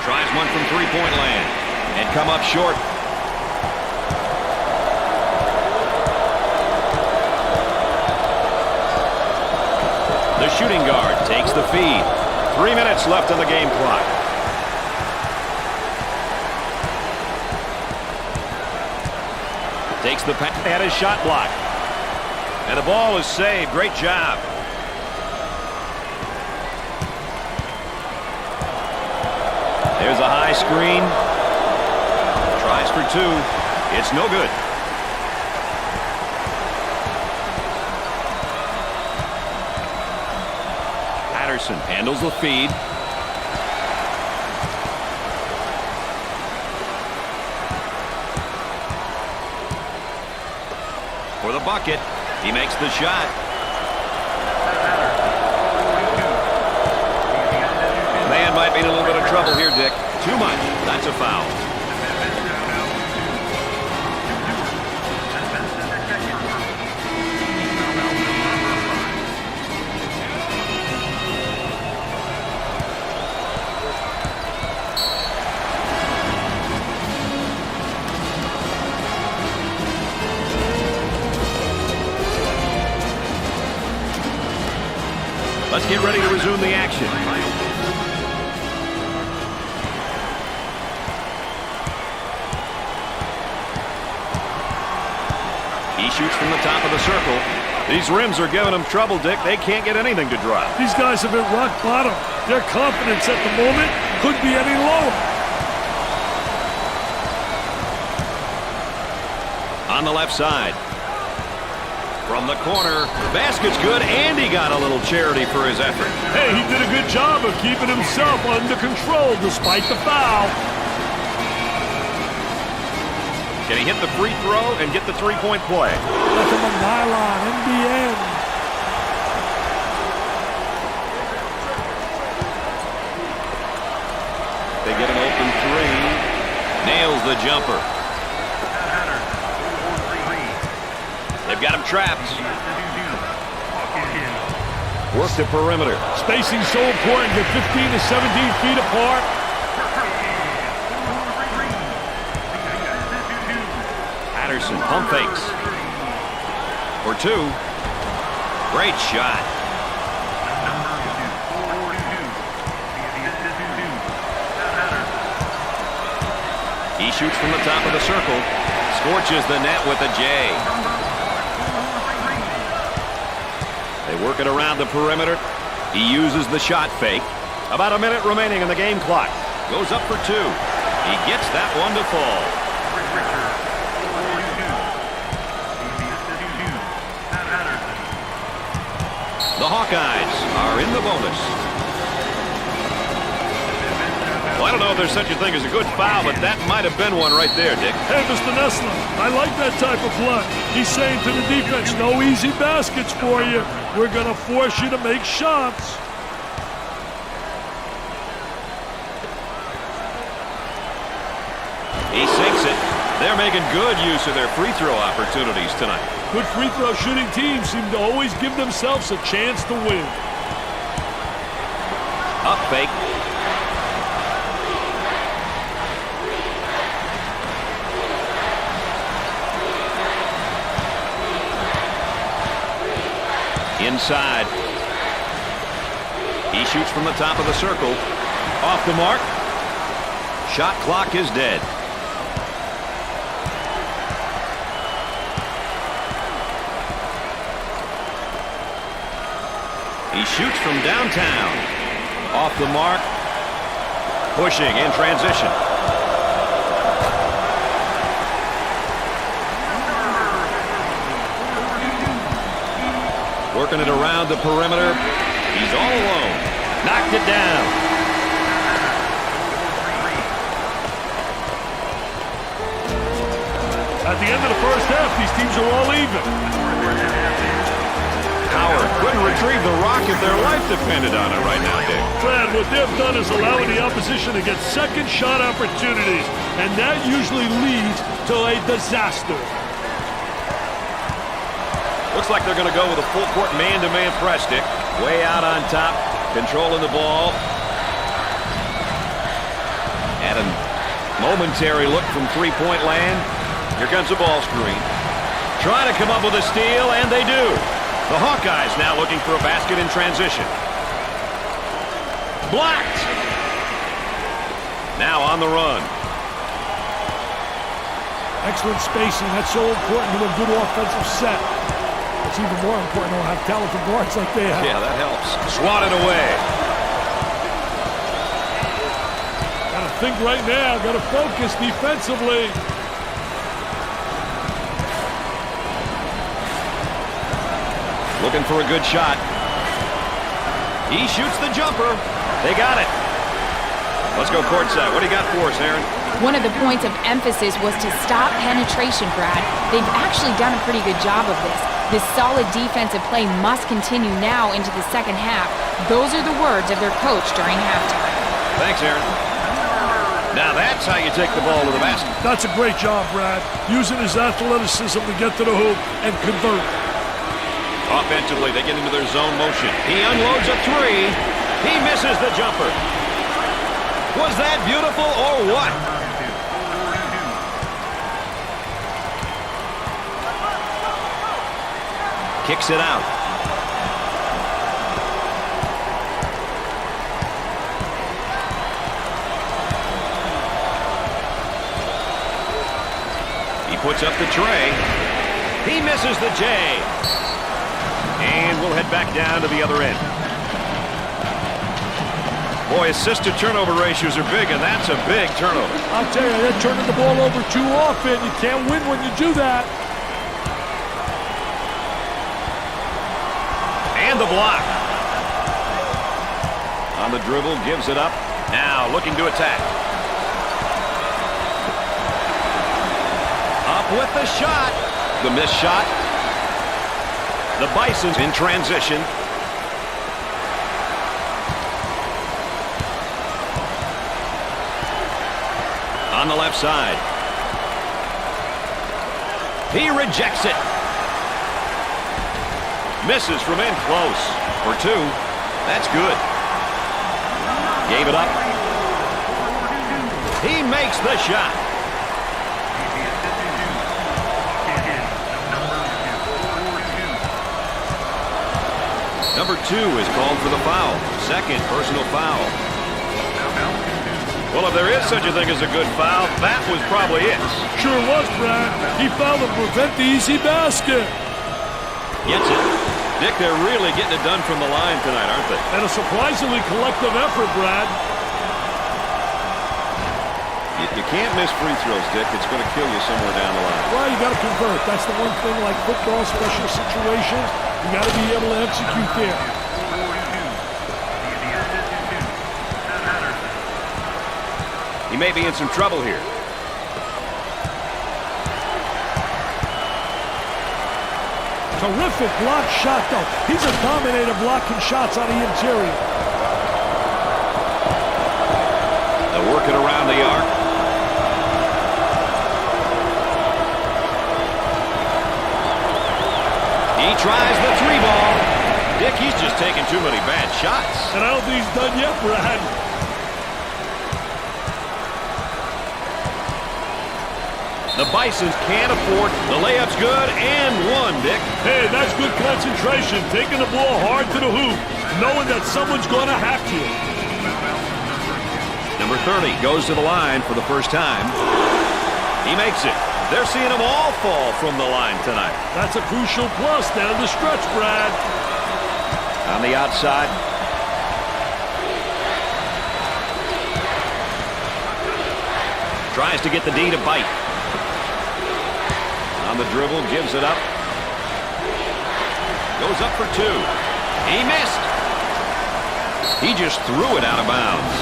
Tries one from three-point land and come up short. The shooting guard takes the feed. 3 minutes left on the game clock. Takes the pass at his shot block. And the ball is saved. Great job. There's a high screen. Tries for 2. It's no good. Patterson handles the feed. for the bucket. He makes the shot. Man might be in a little bit of trouble here, Dick. Too much. That's a foul. Let's get ready to resume the action. He shoots from the top of the circle. These rims are giving him trouble, Dick. They can't get anything to drop. These guys have hit rock bottom. Their confidence at the moment could be any lower. On the left side. From the corner, basket's good, and he got a little charity for his effort. Hey, he did a good job of keeping himself under control despite the foul. Can he hit the free throw and get the three-point play? Left him a nylon in the end. They get an open three. Nails the jumper. They've got him trapped. Work the perimeter. Spacing so important. Get 15 to 17 feet apart. Patterson pump fakes. For two. Great shot. He shoots from the top of the circle. Scorches the net with a J. They work it around the perimeter. He uses the shot fake. About a minute remaining in the game clock. Goes up for two. He gets that one to fall. The Hawkeyes are in the bonus. Well, I don't know if there's such a thing as a good foul, but that might have been one right there, Dick. Hey, Mr. Nessler, I like that type of play. He's saying to the defense, no easy baskets for you. We're going to force you to make shots. He sinks it. They're making good use of their free throw opportunities tonight. Good free throw shooting teams seem to always give themselves a chance to win. Up fake. Inside. He shoots from the top of the circle. Off the mark. Shot clock is dead. He shoots from downtown. Off the mark. Pushing in transition. Working it around the perimeter. He's all alone. Knocked it down. At the end of the first half, these teams are all even. Howard couldn't retrieve the rock if their life depended on it right now, Dick. Brad, what they've done is allowing the opposition to get second shot opportunities, and that usually leads to a disaster. Looks like they're going to go with a full court man-to-man press, Dick. Way out on top, controlling the ball. And a momentary look from three-point land. Here comes the ball screen. Trying to come up with a steal, and they do. The Hawkeyes now looking for a basket in transition. Blocked. Now on the run. Excellent spacing. That's so important to a good offensive set. It's even more important to have talented guards like they have. Yeah, that helps. Swatted away. Got to think right now. Got to focus defensively. Looking for a good shot. He shoots the jumper. They got it. Let's go courtside. What do you got for us, Aaron? One of the points of emphasis was to stop penetration, Brad. They've actually done a pretty good job of this. This solid defensive play must continue now into the second half. Those are the words of their coach during halftime. Thanks, Aaron. Now that's how you take the ball to the basket. That's a great job, Brad. Using his athleticism to get to the hoop and convert. Offensively, they get into their zone motion. He unloads a three. He misses the jumper. Was that beautiful or what? Kicks it out. He puts up the tray. He misses the J. And we'll head back down to the other end. Boy, assist-to-turnover ratios are big, and that's a big turnover. I'll tell you, they're turning the ball over too often. You can't win when you do that. And the block. On the dribble, gives it up. Now looking to attack. Up with the shot. The missed shot. The Bisons in transition. On the left side. He rejects it. Misses from in close. For two. That's good. Gave it up. He makes the shot. Number 2 is called for the foul. Second personal foul. Well, if there is such a thing as a good foul, that was probably it. Sure was, Brad. He fouled to prevent the easy basket. Gets it. Dick, they're really getting it done from the line tonight, aren't they? And a surprisingly collective effort, Brad. You can't miss free throws, Dick. It's going to kill you somewhere down the line. Well, you got to convert. That's the one thing, like football, special situations. You got to be able to execute there. He may be in some trouble here. Terrific block shot, though. He's a dominator blocking shots on the interior. They'll work it around the arc. He tries the three ball. Dick, he's just taking too many bad shots. And I don't think he's done yet, Brad. The Bisons can't afford. The layup's good and one, Dick. Hey, that's good concentration. Taking the ball hard to the hoop, knowing that someone's going to have to. Number 30 goes to the line for the first time. He makes it. They're seeing them all fall from the line tonight. That's a crucial plus down the stretch, Brad. On the outside. Tries to get the D to bite. On the dribble, gives it up. Goes up for two. He missed. He just threw it out of bounds.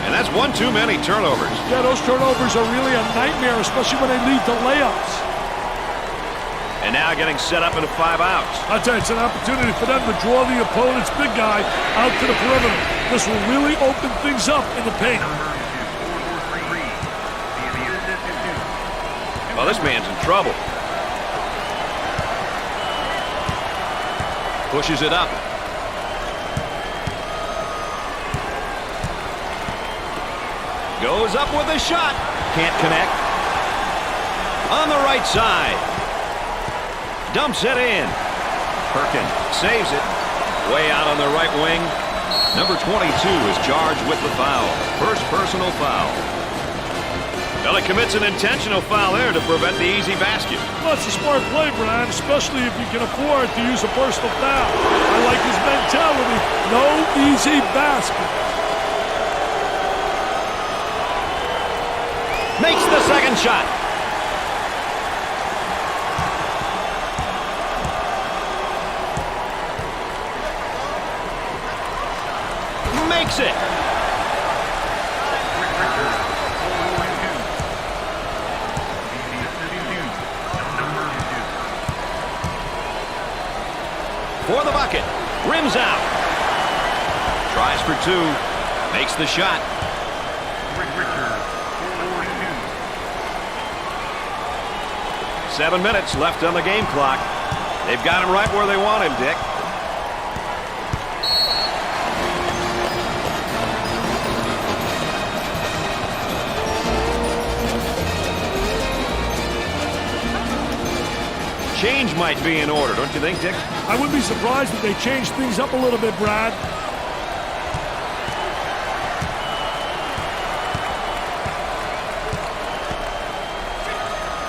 And that's one too many turnovers. Yeah, those turnovers are really a nightmare, especially when they lead to layups. And now getting set up into 5 outs. I'll tell you, it's an opportunity for them to draw the opponent's big guy out to the perimeter. This will really open things up in the paint. Well, this man's in trouble. Pushes it up. Goes up with a shot. Can't connect. On the right side. Dumps it in. Perkins saves it. Way out on the right wing. Number 22 is charged with the foul. First personal foul. Well, he commits an intentional foul there to prevent the easy basket. Well, it's a smart play, Brad, especially if you can afford to use a personal foul. I like his mentality. No easy basket. Makes the second shot. makes it. For the bucket. Rims out. Tries for two. Makes the shot. 7 minutes left on the game clock. They've got him right where they want him, Dick. Change might be in order, don't you think, Dick? I wouldn't be surprised if they changed things up a little bit, Brad.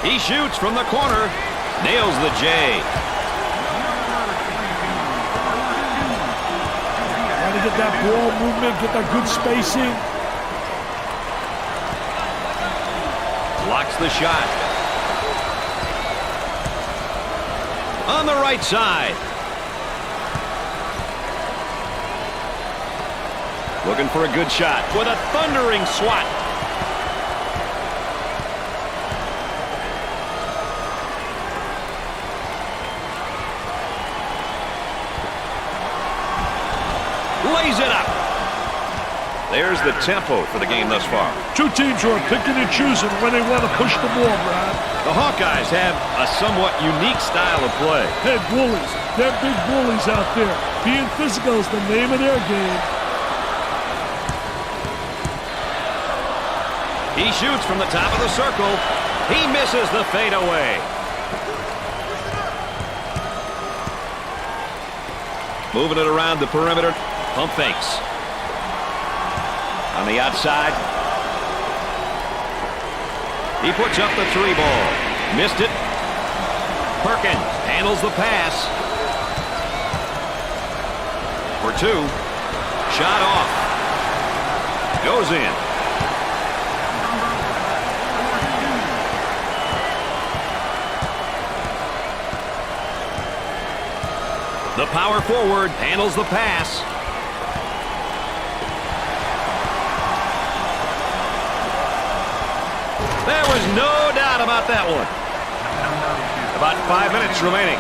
He shoots from the corner. Nails the J. Trying to get that ball movement, get that good spacing. Blocks the shot. On the right side. Looking for a good shot with a thundering swat. Lays it up. There's the tempo for the game thus far. Two teams who are picking and choosing when they want to push the ball, Brad. The Hawkeyes have a somewhat unique style of play. Hey, bullies. They're big bullies out there. Being physical is the name of their game. He shoots from the top of the circle. He misses the fadeaway. Moving it around the perimeter. Pump fakes. On the outside. He puts up the three ball. Missed it. Perkins handles the pass. For two. Shot off. Goes in. The power forward handles the pass. There was no doubt about that one. About 5 minutes remaining.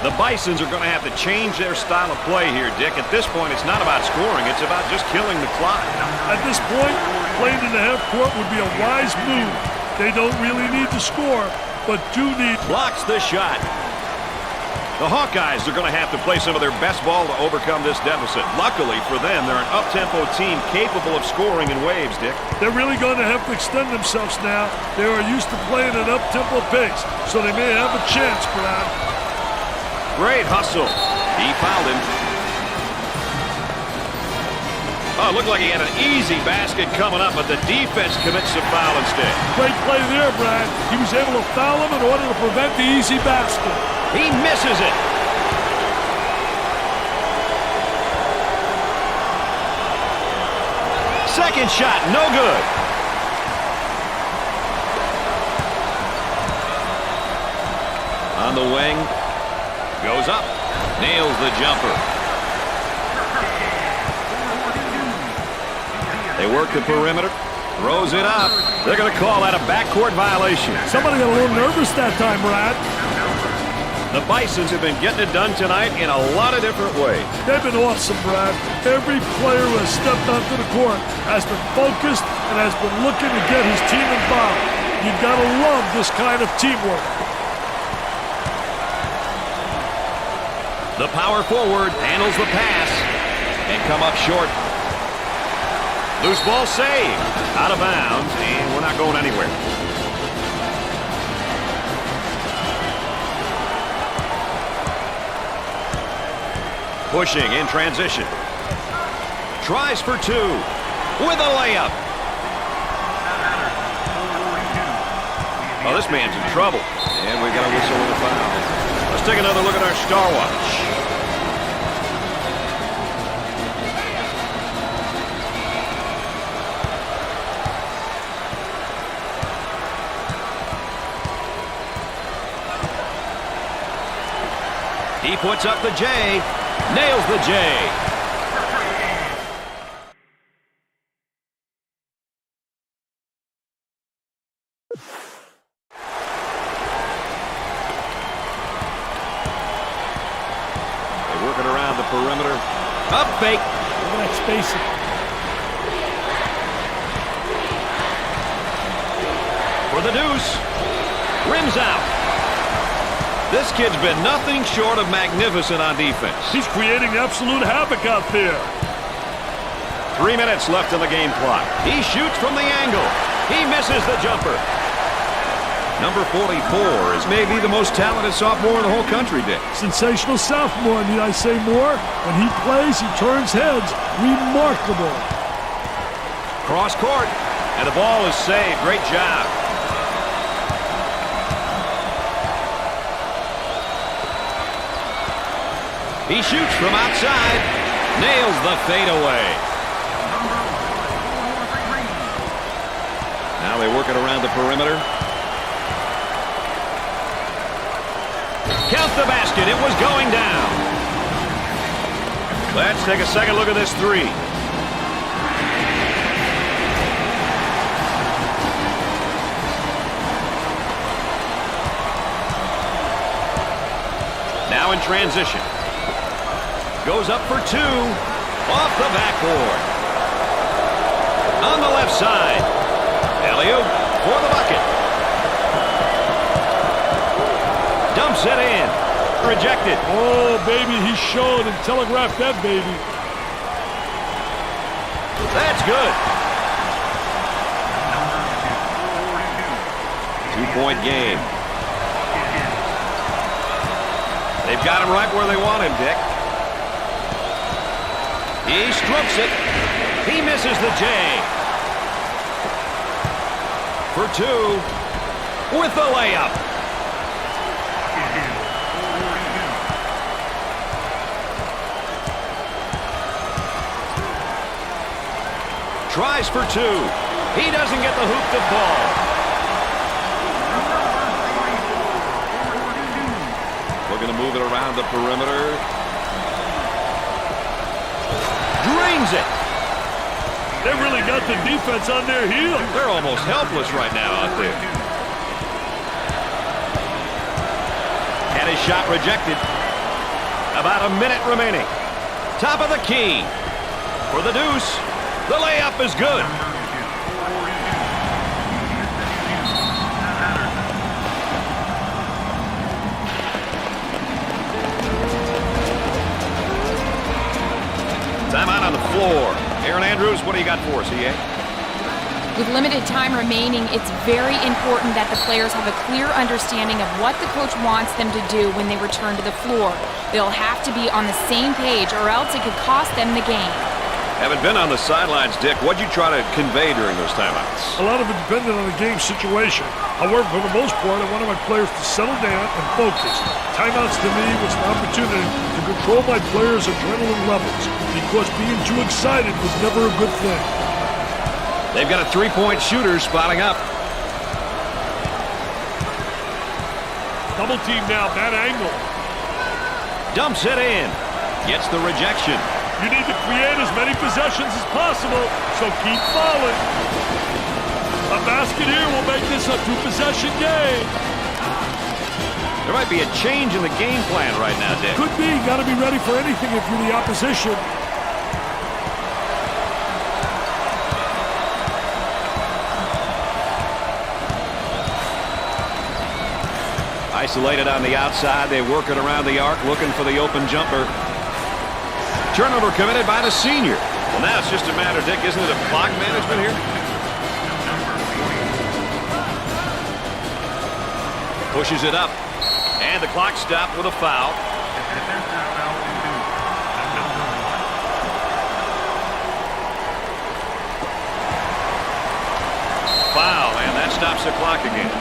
The Bisons are going to have to change their style of play here, Dick. At this point, it's not about scoring. It's about just killing the clock. At this point, playing in the half court would be a wise move. They don't really need to score, but do need... Blocks the shot. The Hawkeyes are going to have to play some of their best ball to overcome this deficit. Luckily for them, they're an up-tempo team capable of scoring in waves, Dick. They're really going to have to extend themselves now. They are used to playing an up-tempo pace, so they may have a chance, Brad. Great hustle. He fouled him. Oh, it looked like he had an easy basket coming up, but the defense commits a foul instead. Great play there, Brad. He was able to foul him in order to prevent the easy basket. He misses it. Second shot, no good. On the wing. Goes up. Nails the jumper. They work the perimeter. Throws it up. They're going to call that a backcourt violation. Somebody got a little nervous that time, Brad. The Bisons have been getting it done tonight in a lot of different ways. They've been awesome, Brad. Every player who has stepped onto the court has been focused and has been looking to get his team involved. You've got to love this kind of teamwork. The power forward handles the pass and come up short. Loose ball saved. Out of bounds, and we're not going anywhere. Pushing in transition. Tries for two with a layup. Oh, this man's in trouble. And we got a whistle and a foul. Let's take another look at our star watch. He puts up the J. Nails the J. They're working around the perimeter. Up fake. Look at that spacing. For the deuce. Rims out. This kid's been nothing short of magnificent on defense. He's creating absolute havoc out there. 3 minutes left in the game clock. He shoots from the angle. He misses the jumper. Number 44 is maybe the most talented sophomore in the whole country, Dick. Sensational sophomore, need I say more? When he plays, he turns heads. Remarkable. Cross court, and the ball is saved. Great job. He shoots from outside. Nails the fadeaway. Now they work it around the perimeter. Count the basket. It was going down. Let's take a second look at this three. Now in transition. Goes up for two. Off the backboard. On the left side. Alley-oop for the bucket. Dumps it in. Rejected. Oh, baby, he showed and telegraphed that, baby. That's good. 2-point game. They've got him right where they want him, Dick. He strokes it. He misses the J. For two. With the layup. Tries for two. He doesn't get the hoop to fall. Looking to move it around the perimeter. Drains it. They really got the defense on their heels. They're almost helpless right now out there. And his shot rejected. About a minute remaining. Top of the key. For the deuce. The layup is good. Timeout on the floor. Aaron Andrews, what do you got for us, EA? With limited time remaining, it's very important that the players have a clear understanding of what the coach wants them to do when they return to the floor. They'll have to be on the same page or else it could cost them the game. Having been on the sidelines, Dick, what'd you try to convey during those timeouts? A lot of it depended on the game situation. However, for the most part, I wanted my players to settle down and focus. Timeouts to me was an opportunity to control my players' adrenaline levels because being too excited was never a good thing. They've got a three-point shooter spotting up. Double team now, that angle. Dumps it in. Gets the rejection. You need to create as many possessions as possible, so keep falling. A basket here will make this a two-possession game. There might be a change in the game plan right now, Dick. Could be. Got to be ready for anything if you're the opposition. Isolated on the outside. They work it around the arc, looking for the open jumper. Turnover committed by the senior. Well, now it's just a matter, Dick, isn't it, of clock management here? Pushes it up. And the clock stopped with a foul. Foul, and that stops the clock again.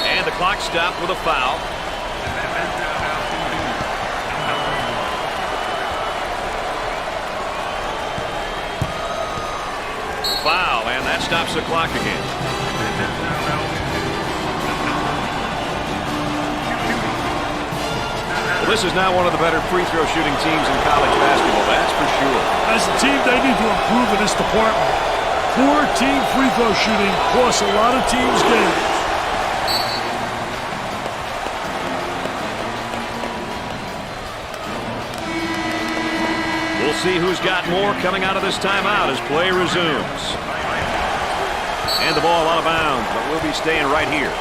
And the clock stopped with a foul. Foul, and that stops the clock again. This is now one of the better free throw shooting teams in college basketball, that's for sure. As a team, they need to improve in this department. Poor team free throw shooting costs a lot of teams games. We'll see who's got more coming out of this timeout as play resumes. And the ball out of bounds, but we'll be staying right here.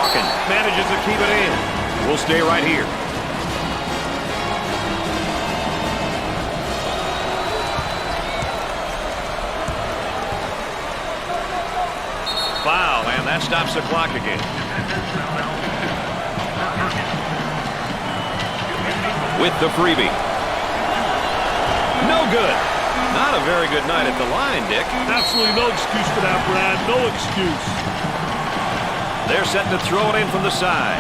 Hawkins manages to keep it in. We'll stay right here. Foul, and that stops the clock again. With the freebie. No good. Not a very good night at the line, Dick. Absolutely no excuse for that, Brad. No excuse. They're setting to throw it in from the side.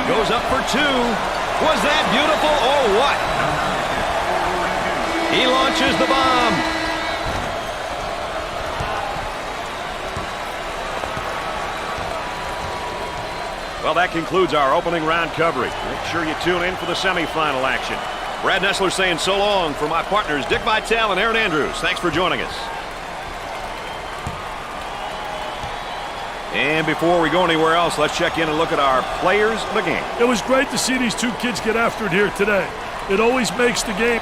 Goes up for two. Was that beautiful or what? He launches the bomb. Well, that concludes our opening round coverage. Make sure you tune in for the semifinal action. Brad Nessler saying so long for my partners Dick Vitale and Aaron Andrews. Thanks for joining us. And before we go anywhere else, let's check in and look at our players of the game. It was great to see these two kids get after it here today. It always makes the game.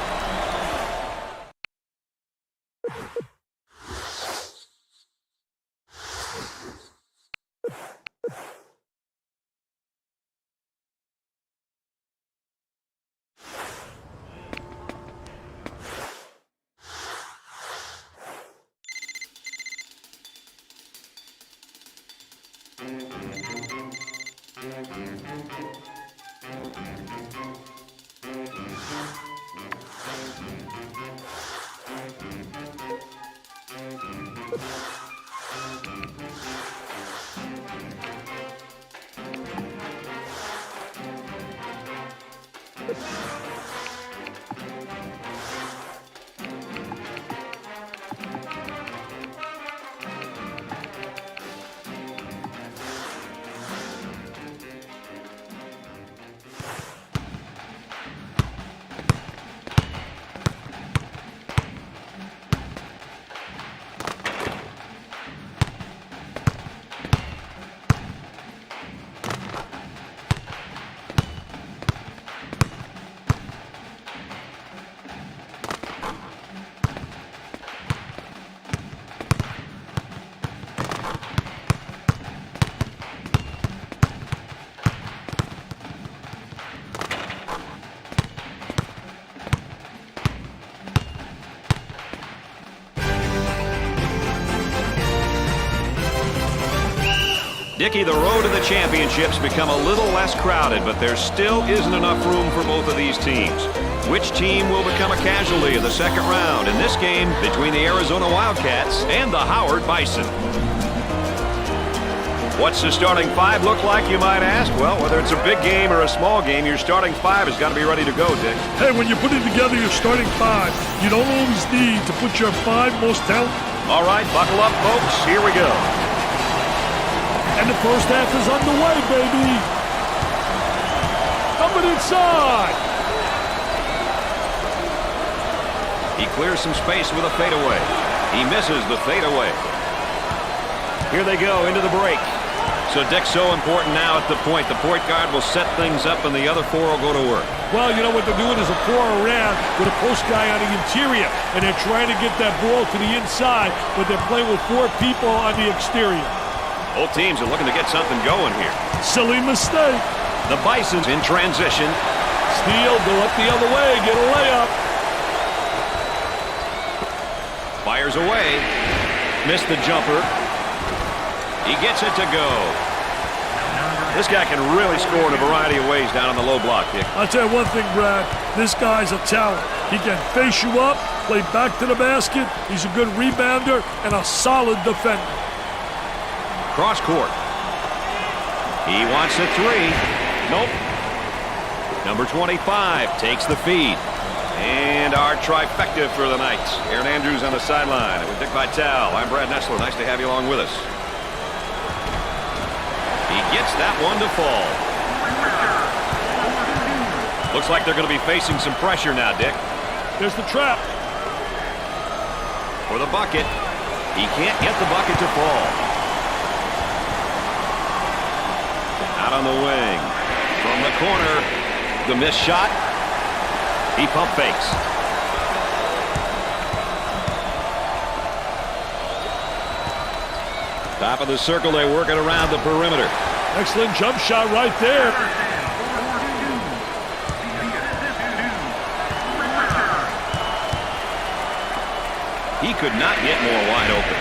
Dickie, the road to the championships become a little less crowded, but there still isn't enough room for both of these teams. Which team will become a casualty of the second round in this game between the Arizona Wildcats and the Howard Bison? What's the starting five look like, you might ask? Well, whether it's a big game or a small game, your starting five has got to be ready to go, Dick. Hey, when you're putting together your starting five, you don't always need to put your five most talented. All right, buckle up, folks. Here we go. And the first half is underway, baby. Coming inside. He clears some space with a fadeaway. He misses the fadeaway. Here they go into the break. So Dick's so important now at the point. The point guard will set things up and the other four will go to work. Well, you know what they're doing is a four around with a post guy on the interior. And they're trying to get that ball to the inside, but they're playing with four people on the exterior. Both teams are looking to get something going here. Silly mistake. The Bison's in transition. Steal, go up the other way, get a layup. Fires away. Missed the jumper. He gets it to go. This guy can really score in a variety of ways down on the low block, Dick. I'll tell you one thing, Brad. This guy's a talent. He can face you up, play back to the basket. He's a good rebounder and a solid defender. Cross court. He wants a three. Nope. Number 25 takes the feed. And our trifecta for the night. Aaron Andrews on the sideline with Dick Vitale. I'm Brad Nessler. Nice to have you along with us. He gets that one to fall. Looks like they're going to be facing some pressure now, Dick. There's the trap. For the bucket. He can't get the bucket to fall. Out on the wing. From the corner. The missed shot. He pump fakes. Top of the circle, they work it around the perimeter. Excellent jump shot right there. He could not get more wide open.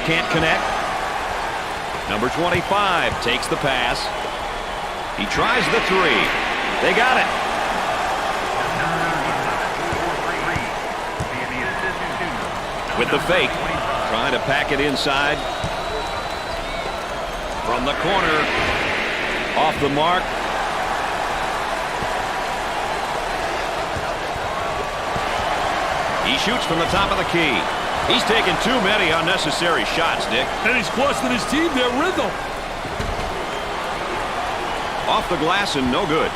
Can't connect. Number 25 takes the pass. He tries the three. They got it. With the fake, trying to pack it inside. From the corner, off the mark. He shoots from the top of the key. He's taken too many unnecessary shots, Dick. And he's costing his team their rhythm. Off the glass and no good.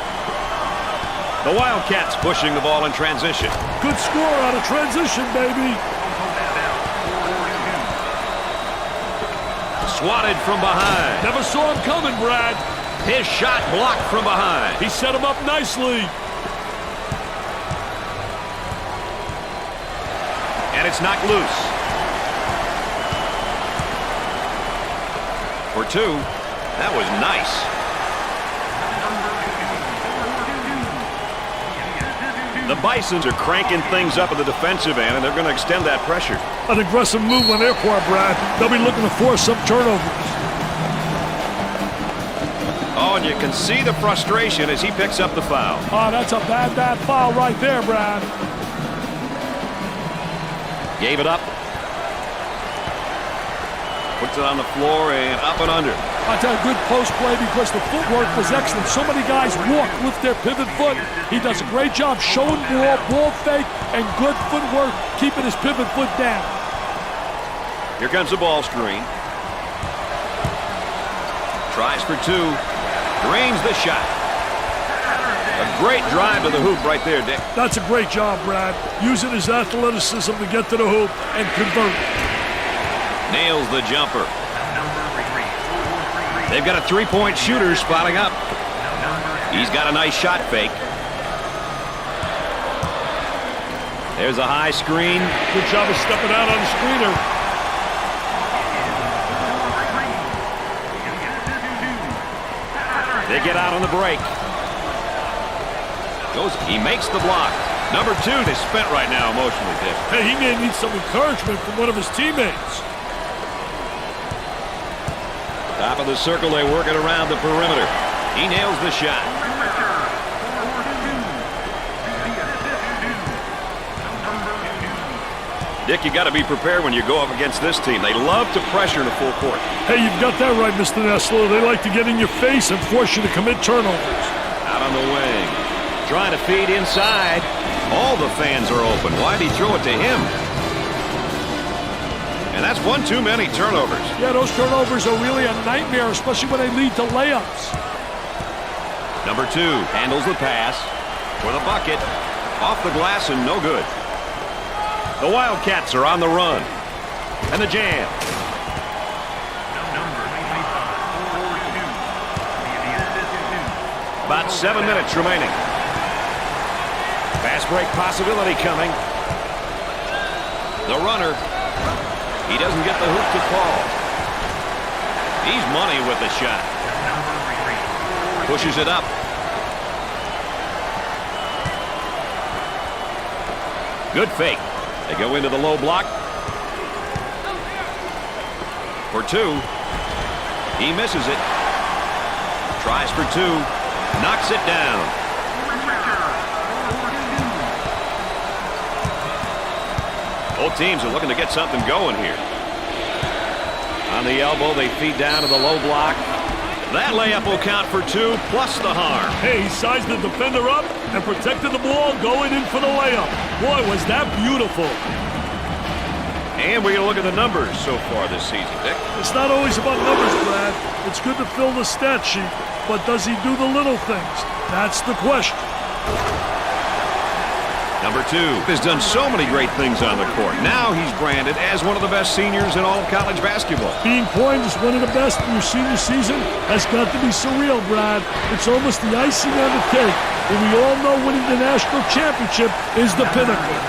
The Wildcats pushing the ball in transition. Good score out of transition, baby. Swatted from behind. Never saw him coming, Brad. His shot blocked from behind. He set him up nicely. And it's knocked loose. For two. That was nice. The Bisons are cranking things up at the defensive end, and they're going to extend that pressure. An aggressive move on their part, Brad. They'll be looking to force some turnovers. Oh, and you can see the frustration as he picks up the foul. Oh, that's a bad foul right there, Brad. Gave it up. Puts it on the floor and up and under. That's a good post play because the footwork was excellent. So many guys walk with their pivot foot. He does a great job showing ball fake, and good footwork keeping his pivot foot down. Here comes the ball screen. Tries for two. Drains the shot. A great drive to the hoop right there, Dick. That's a great job, Brad. Using his athleticism to get to the hoop and convert. Nails the jumper. They've got a three-point shooter spotting up. He's got a nice shot fake. There's a high screen. Good job of stepping out on the screener. They get out on the break. He makes the block. Number two is spent right now emotionally, Dick. Hey, he may need some encouragement from one of his teammates. Top of the circle, they work it around the perimeter. He nails the shot. Dick, you got to be prepared when you go up against this team. They love to pressure in a full court. Hey, you've got that right, Mr. Nessler. They like to get in your face and force you to commit turnovers. Out on the wing. Trying to feed inside. All the fans are open. Why'd he throw it to him? And that's one too many turnovers. Yeah, those turnovers are really a nightmare, especially when they lead to layups. Number two handles the pass for the bucket. Off the glass and no good. The Wildcats are on the run. And the jam. About 7 minutes remaining. Fast break possibility coming. The runner. He doesn't get the hoop to fall. He's money with the shot. Pushes it up. Good fake. They go into the low block. For two. He misses it. Tries for two. Knocks it down. Both teams are looking to get something going here. On the elbow, they feed down to the low block. That layup will count for 2 plus the harm. Hey, he sized the defender up and protected the ball going in for the layup. Boy, was that beautiful. And we're going to look at the numbers so far this season, Dick. It's not always about numbers, Brad. It's good to fill the stat sheet, but does he do the little things? That's the question. Number 2 has done so many great things on the court. Now he's branded as one of the best seniors in all of college basketball. Being poised as one of the best in your senior season has got to be surreal, Brad. It's almost the icing on the cake. And we all know winning the national championship is the pinnacle.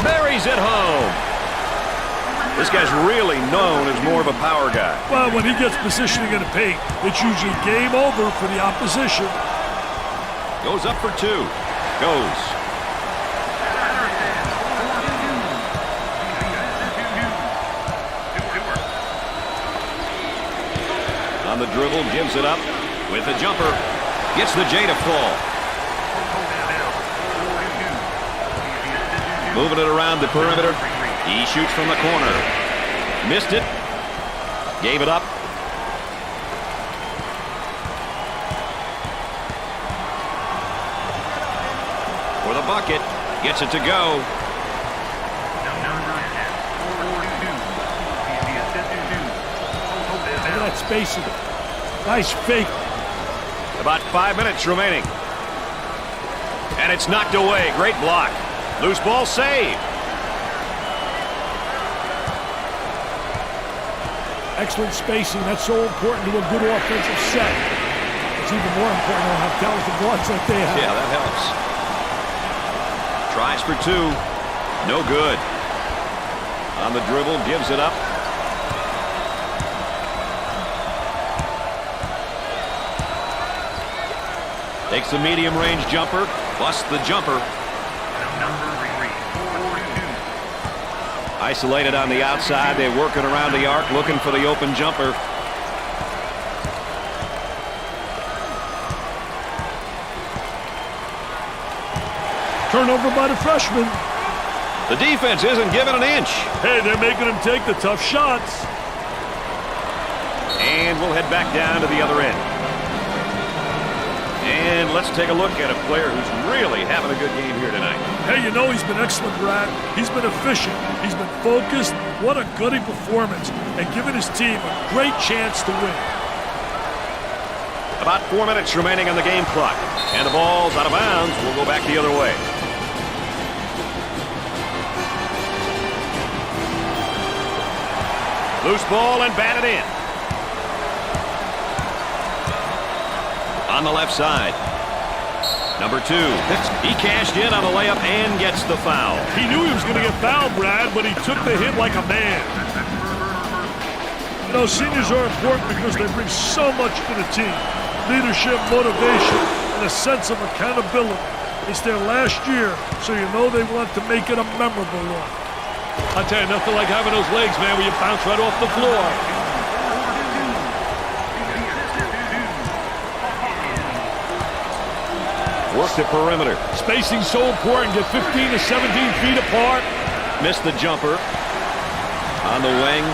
Buries it home. This guy's really known as more of a power guy. Well, when he gets positioning in the paint, it's usually game over for the opposition. Goes up for 2. Goes. On the dribble, gives it up with a jumper. Gets the J to fall. Moving it around the perimeter. He shoots from the corner. Missed it. Gave it up. For the bucket. Gets it to go. Look at that spacing. Nice fake. About 5 minutes remaining. And it's knocked away. Great block. Loose ball saved. Excellent spacing. That's so important to a good offensive set. It's even more important to have talented guards like they have. Yeah, that helps. Tries for 2. No good. On the dribble, gives it up. Takes a medium-range jumper. Busts the jumper. Isolated on the outside. They're working around the arc, looking for the open jumper. Turnover by the freshman. The defense isn't giving an inch. Hey, they're making him take the tough shots. And we'll head back down to the other end. And let's take a look at a player who's really having a good game here tonight. Hey, you know he's been excellent, Brad. He's been efficient. He's been focused. What a goody performance. And giving his team a great chance to win. About 4 minutes remaining on the game clock. And the ball's out of bounds. We'll go back the other way. Loose ball and batted in. On the left side. Number 2. He cashed in on the layup and gets the foul. He knew he was going to get fouled, Brad, but he took the hit like a man. You know, seniors are important because they bring so much to the team. Leadership, motivation, and a sense of accountability. It's their last year, so you know they want to make it a memorable one. I tell you, nothing like having those legs, man, where you bounce right off the floor. Work the perimeter. Spacing's so important. Get 15 to 17 feet apart. Missed the jumper. On the wing.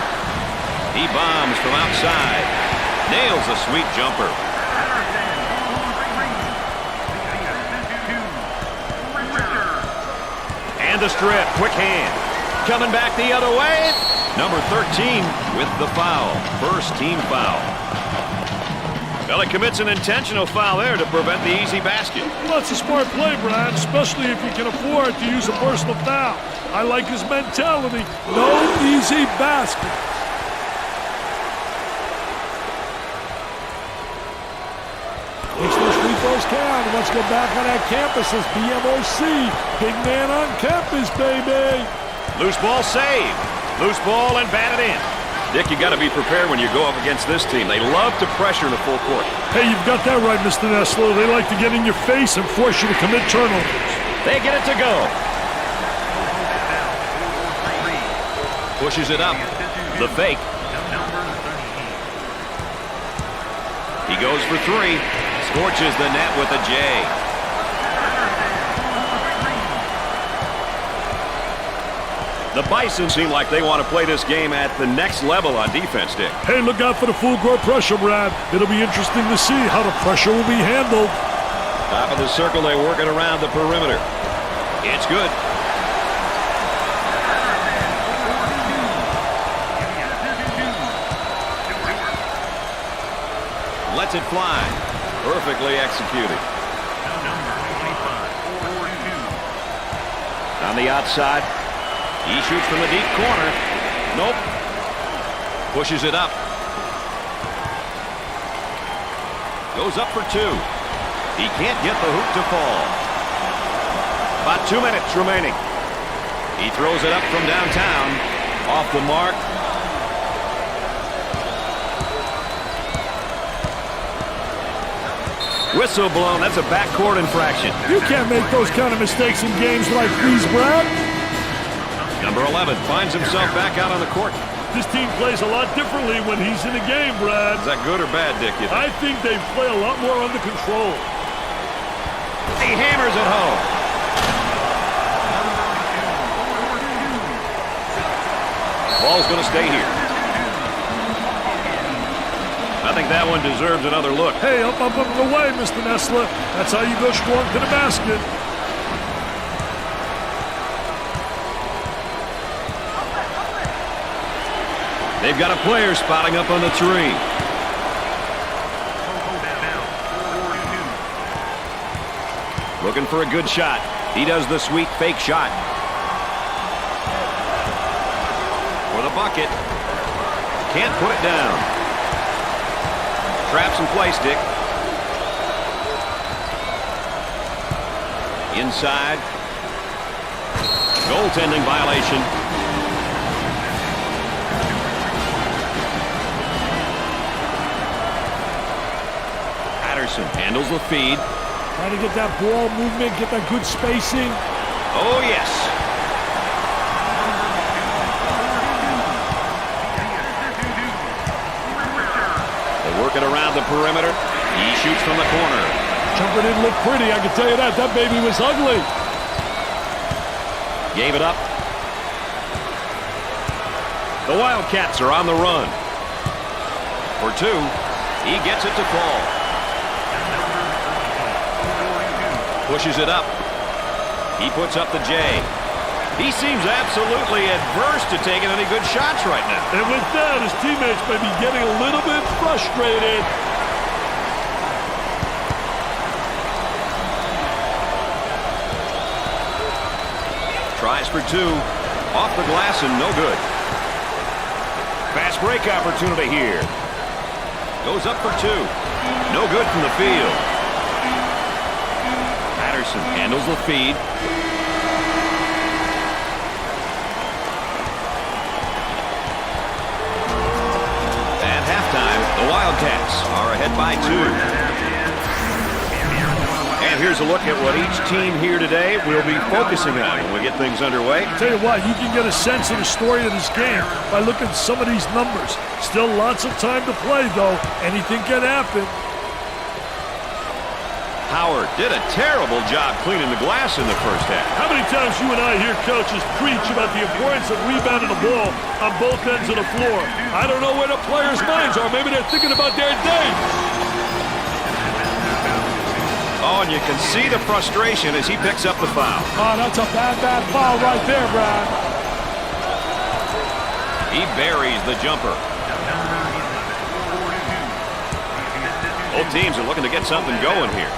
He bombs from outside. Nails a sweet jumper. And the strip. Quick hand. Coming back the other way. Number 13 with the foul. First team foul. Well, he commits an intentional foul there to prevent the easy basket. Well, that's a smart play, Brad, especially if you can afford to use a personal foul. I like his mentality. No easy basket. Makes those free throws count. And let's go back on that campus as BMOC. Big man on campus, baby. Loose ball saved. Loose ball and batted in. Dick, you got to be prepared when you go up against this team. They love to pressure the full court. Hey, you've got that right, Mr. Nessler. They like to get in your face and force you to commit turnovers. They get it to go. Pushes it up. The fake. He goes for 3. Scorches the net with a J. The Bison seem like they want to play this game at the next level on defense, Dick. Hey, look out for the full court pressure, Brad. It'll be interesting to see how the pressure will be handled. Top of the circle, they're working around the perimeter. It's good. Lets it fly. Perfectly executed. On the outside. He shoots from the deep corner. Nope. Pushes it up. Goes up for two. He can't get the hoop to fall. About 2 minutes remaining. He throws it up from downtown. Off the mark. Whistle blown. That's a backcourt infraction. You can't make those kind of mistakes in games like these, Brad. Number 11 finds himself back out on the court. This team plays a lot differently when he's in a game, Brad. Is that good or bad, Dick? I think they play a lot more under control. He hammers it home. Ball's going to stay here. I think that one deserves another look. Hey, up and away, Mr. Nessler. That's how you go strong to the basket. They've got a player spotting up on the tree. Looking for a good shot. He does the sweet fake shot. For the bucket. Can't put it down. Traps in place, Dick. Inside. Goaltending violation. Handles the feed. Trying to get that ball movement, get that good spacing. Oh, yes. They're working around the perimeter. He shoots from the corner. Jumper didn't look pretty, I can tell you that. That baby was ugly. Gave it up. The Wildcats are on the run. For two. He gets it to fall. Pushes it up. He puts up the J. He seems absolutely adverse to taking any good shots right now. And with that, his teammates may be getting a little bit frustrated. Tries for two. Off the glass and no good. Fast break opportunity here. Goes up for two. No good from the field. Handles the feed. At halftime, the Wildcats are ahead by two. And here's a look at what each team here today will be focusing on when we get things underway. Tell you what, you can get a sense of the story of this game by looking at some of these numbers. Still lots of time to play, though. Anything can happen. Howard did a terrible job cleaning the glass in the first half. How many times you and I hear coaches preach about the importance of rebounding the ball on both ends of the floor? I don't know where the players' minds are. Maybe they're thinking about their day. Oh, and you can see the frustration as he picks up the foul. Oh, that's a bad foul right there, Brad. He buries the jumper. Both teams are looking to get something going here.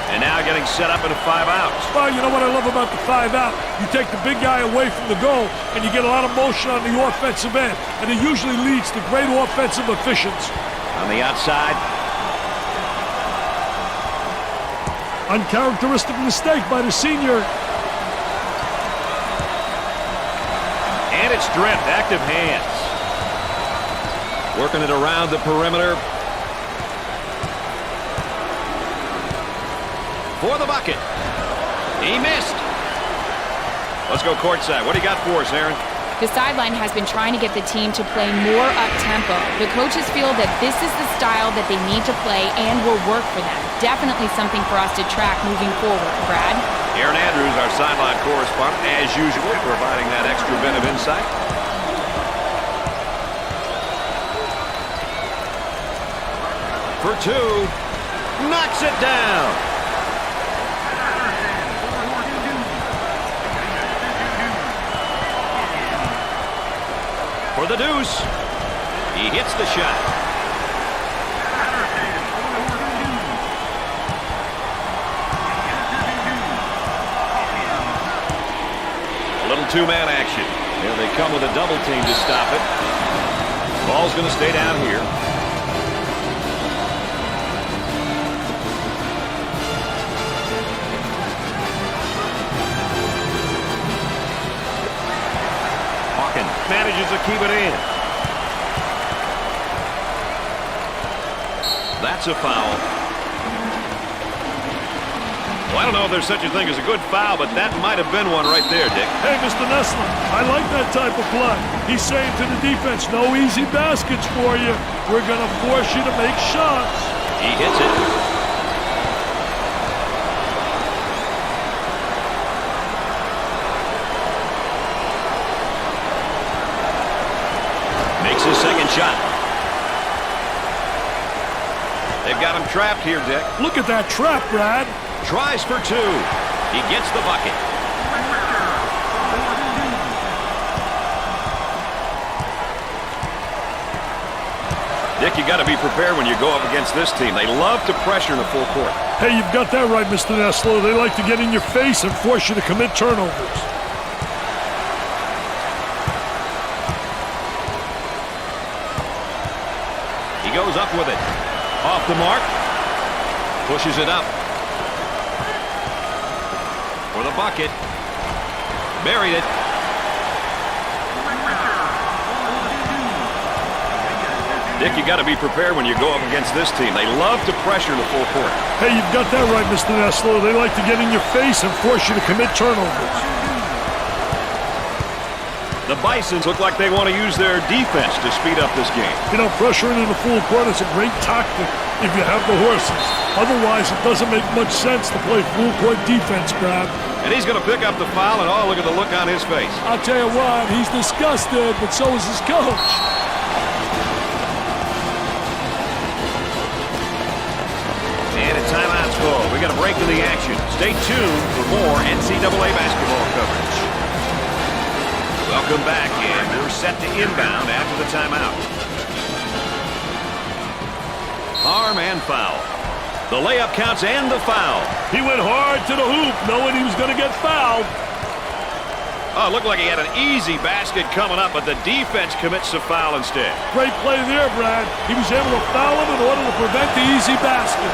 And now getting set up in a 5 outs. Well, you know what I love about the 5 out? You take the big guy away from the goal, and you get a lot of motion on the offensive end. And it usually leads to great offensive efficiency. On the outside. Uncharacteristic mistake by the senior. And it's stripped. Active hands. Working it around the perimeter. For the bucket. He missed. Let's go courtside. What do you got for us, Aaron? The sideline has been trying to get the team to play more up-tempo. The coaches feel that this is the style that they need to play and will work for them. Definitely something for us to track moving forward. Brad? Aaron Andrews, our sideline correspondent, as usual, providing that extra bit of insight. For two, knocks it down. For the deuce, he hits the shot. A little two-man action. Here they come with a double team to stop it. Ball's going to stay down here. Manages to keep it in. That's a foul. Well, I don't know if there's such a thing as a good foul, but that might have been one right there, Dick. Hey, Mr. Nessler, I like that type of play. He's saying to the defense, no easy baskets for you. We're going to force you to make shots. He hits it. His second shot. They've got him trapped here, Dick. Look at that trap, Brad. Tries for two. He gets the bucket. Dick, you got to be prepared when you go up against this team. They love to pressure in the full court. Hey, you've got that right, Mr. Nessler. They like to get in your face and force you to commit turnovers. Goes up with it. Off the mark. Pushes it up. For the bucket. Buried it. Dick, you got to be prepared when you go up against this team. They love to pressure in the full court. Hey, you've got that right, Mr. Nessler. They like to get in your face and force you to commit turnovers. The Bisons look like they want to use their defense to speed up this game. You know, pressuring in the full court is a great tactic if you have the horses. Otherwise, it doesn't make much sense to play full court defense, Brad. And he's going to pick up the foul, and oh, look at the look on his face. I'll tell you what, he's disgusted, but so is his coach. And a timeout's called. We got a break in the action. Stay tuned for more NCAA basketball coverage. Welcome back, and we're set to inbound after the timeout. Harm and foul. The layup counts and the foul. He went hard to the hoop, knowing he was going to get fouled. Oh, it looked like he had an easy basket coming up, but the defense commits the foul instead. Great play there, Brad. He was able to foul him in order to prevent the easy basket.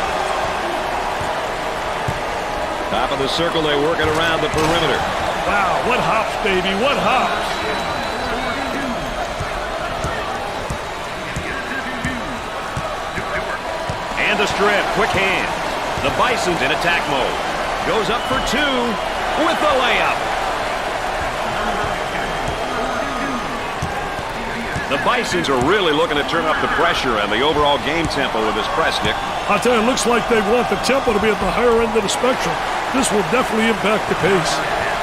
Top of the circle, they work it around the perimeter. Wow, what hops, baby, what hops. And the strip, quick hand. The Bisons in attack mode. Goes up for two with the layup. The Bisons are really looking to turn up the pressure and the overall game tempo with this press, Nick. I'll tell you, it looks like they want the tempo to be at the higher end of the spectrum. This will definitely impact the pace.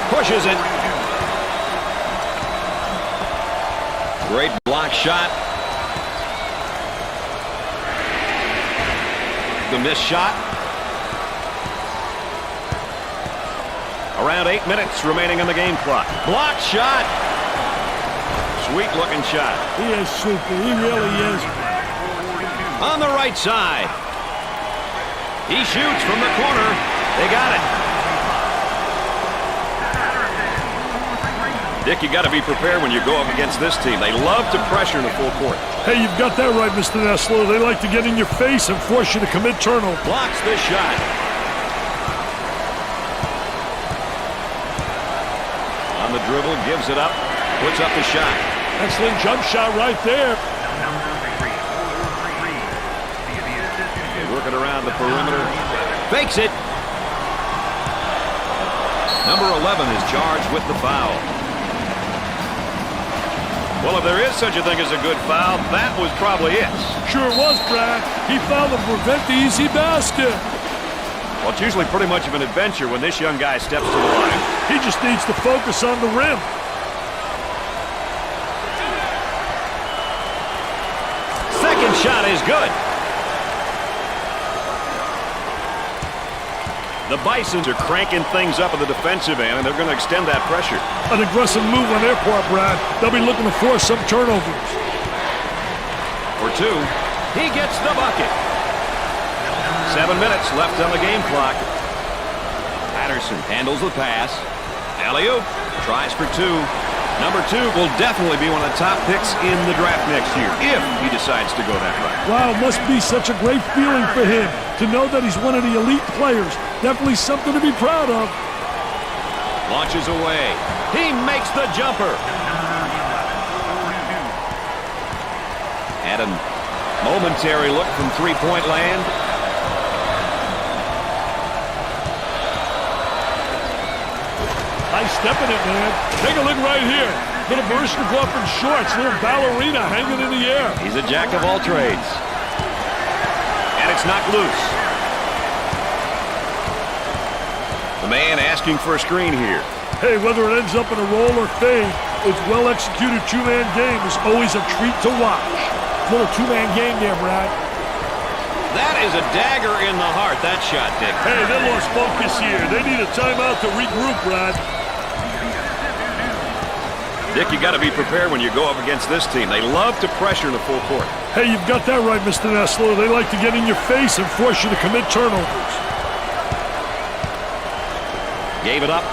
Pushes it. Great block shot. The missed shot. Around 8 minutes remaining on the game clock. Block shot. Sweet looking shot. He is super. He really is. On the right side. He shoots from the corner. They got it. Dick, you got to be prepared when you go up against this team. They love to pressure in the full court. Hey, you've got that right, Mr. Nessler. They like to get in your face and force you to commit turnover. Blocks the shot. On the dribble, gives it up, puts up the shot. Excellent jump shot right there. They work it around the perimeter. Fakes it. Number 11 is charged with the foul. Well, if there is such a thing as a good foul, that was probably it. Sure was, Brad. He fouled to prevent the easy basket. Well, it's usually pretty much of an adventure when this young guy steps to the line. He just needs to focus on the rim. Second shot is good. The Bisons are cranking things up at the defensive end, and they're going to extend that pressure. An aggressive move on their part, Brad. They'll be looking to force some turnovers. For two, he gets the bucket. 7 minutes left on the game clock. Patterson handles the pass. Alley-oop, tries for two. Number 2 will definitely be one of the top picks in the draft next year, if he decides to go that route. Wow, must be such a great feeling for him to know that he's one of the elite players. Definitely something to be proud of. Launches away. He makes the jumper. Had a momentary look from three-point land. Nice step in it, man. Take a look right here. Little Baryshnikov in shorts, little ballerina hanging in the air. He's a jack of all trades. And it's knocked loose. The man asking for a screen here. Hey, whether it ends up in a roll or fade, its well-executed two-man game is always a treat to watch. Little two-man game there, Brad. That is a dagger in the heart, that shot, Dick. Hey, they lost focus here. They need a timeout to regroup, Brad. Dick, you got to be prepared when you go up against this team. They love to pressure in the full court. Hey, you've got that right, Mr. Nessler. They like to get in your face and force you to commit turnovers. Gave it up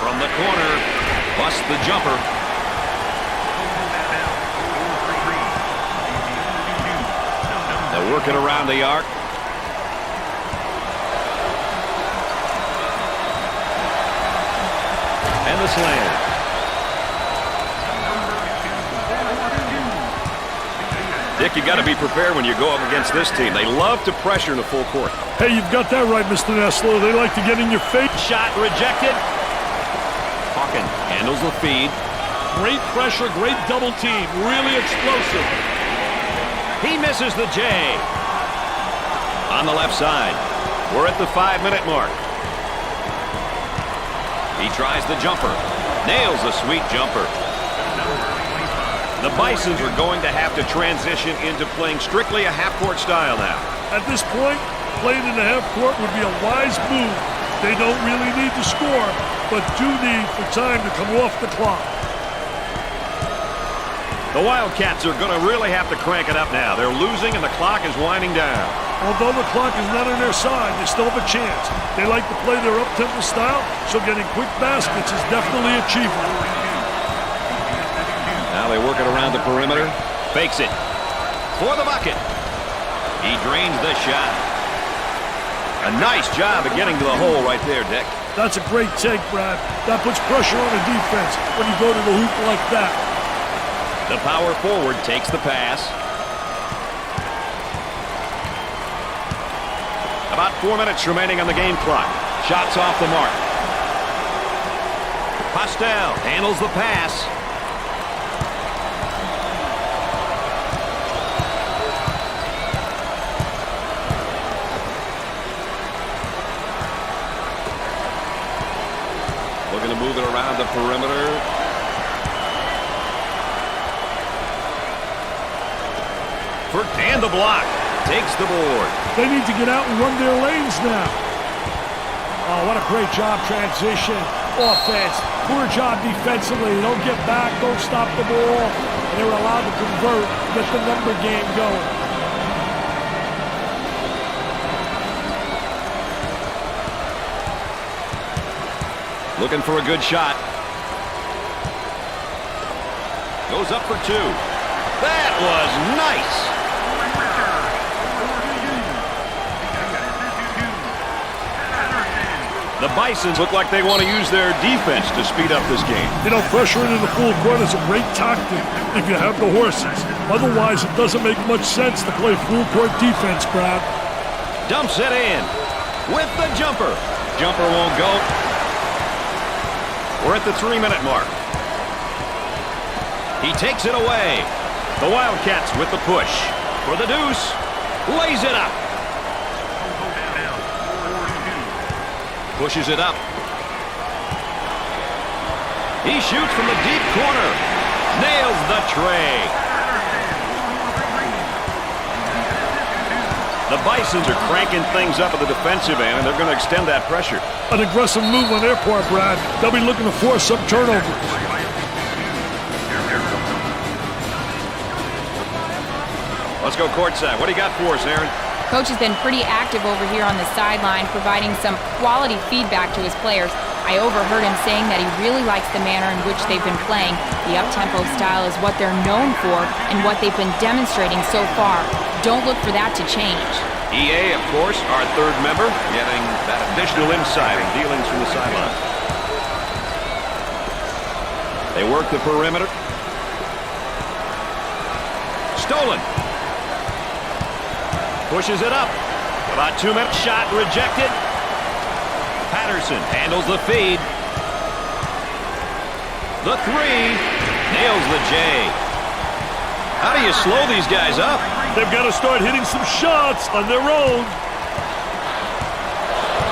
from the corner. Busts the jumper. They'll work it around the arc. And the slam. Dick, you got to be prepared when you go up against this team. They love to pressure in the full court. Hey, you've got that right, Mr. Nessler. They like to get in your face. Shot rejected. Hawkins handles the feed. Great pressure, great double team. Really explosive. He misses the J. On the left side. We're at the 5-minute mark. He tries the jumper. Nails a sweet jumper. The Bisons are going to have to transition into playing strictly a half-court style now. At this point, playing in the half-court would be a wise move. They don't really need to score, but do need for time to come off the clock. The Wildcats are going to really have to crank it up now. They're losing and the clock is winding down. Although the clock is not on their side, they still have a chance. They like to play their up-tempo style, so getting quick baskets is definitely achievable. Now they work it around the perimeter. Fakes it. For the bucket. He drains the shot. A nice job of getting to the hole right there, Dick. That's a great take, Brad. That puts pressure on the defense when you go to the hoop like that. The power forward takes the pass. About 4 minutes remaining on the game clock. Shots off the mark. Postel handles the pass. Looking to move it around the perimeter. And the block. Takes the board. They need to get out and run their lanes now. Oh, what a great job transition. Offense. Poor job defensively. Don't get back. Don't stop the ball. And they were allowed to convert. Get the number game going. Looking for a good shot. Goes up for two. That was nice. The Bisons look like they want to use their defense to speed up this game. You know, pressure into the full court is a great tactic if you have the horses. Otherwise, it doesn't make much sense to play full court defense, Brad. Dumps it in with the jumper. Jumper won't go. We're at the 3-minute mark. He takes it away. The Wildcats with the push. For the deuce. Lays it up. Pushes it up. He shoots from the deep corner. Nails the tray. The Bisons are cranking things up at the defensive end, and they're going to extend that pressure. An aggressive move on their part, Brad. They'll be looking to force some turnovers. Let's go courtside. What do you got for us, Aaron? Coach has been pretty active over here on the sideline, providing some quality feedback to his players. I overheard him saying that he really likes the manner in which they've been playing. The up-tempo style is what they're known for and what they've been demonstrating so far. Don't look for that to change. EA, of course, our third member, getting that additional insight and dealings from the sideline. They work the perimeter. Stolen. Pushes it up. About 2 minutes. Shot rejected. Patterson handles the feed. The three. Nails the J. How do you slow these guys up? They've got to start hitting some shots on their own.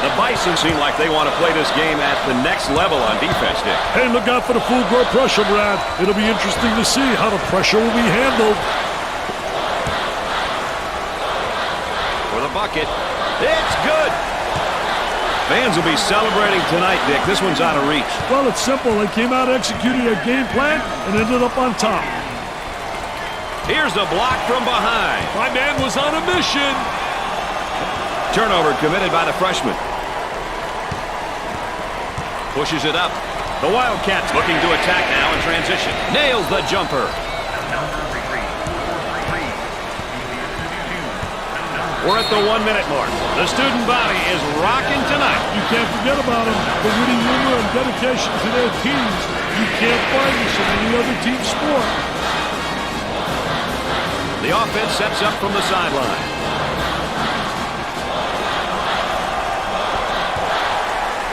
The Bison seem like they want to play this game at the next level on defense, Dick. Hey, look out for the full court pressure, Brad. It'll be interesting to see how the pressure will be handled. For the bucket. It's good. Fans will be celebrating tonight, Dick. This one's out of reach. Well, it's simple. They came out executing their game plan and ended up on top. Here's a block from behind. My man was on a mission. Turnover committed by the freshman. Pushes it up. The Wildcats looking to attack now in transition. Nails the jumper. We're at the 1 minute mark. The student body is rocking tonight. You can't forget about them. The winning humor and dedication to their teams. You can't find this in any other team sport. The offense sets up from the sideline.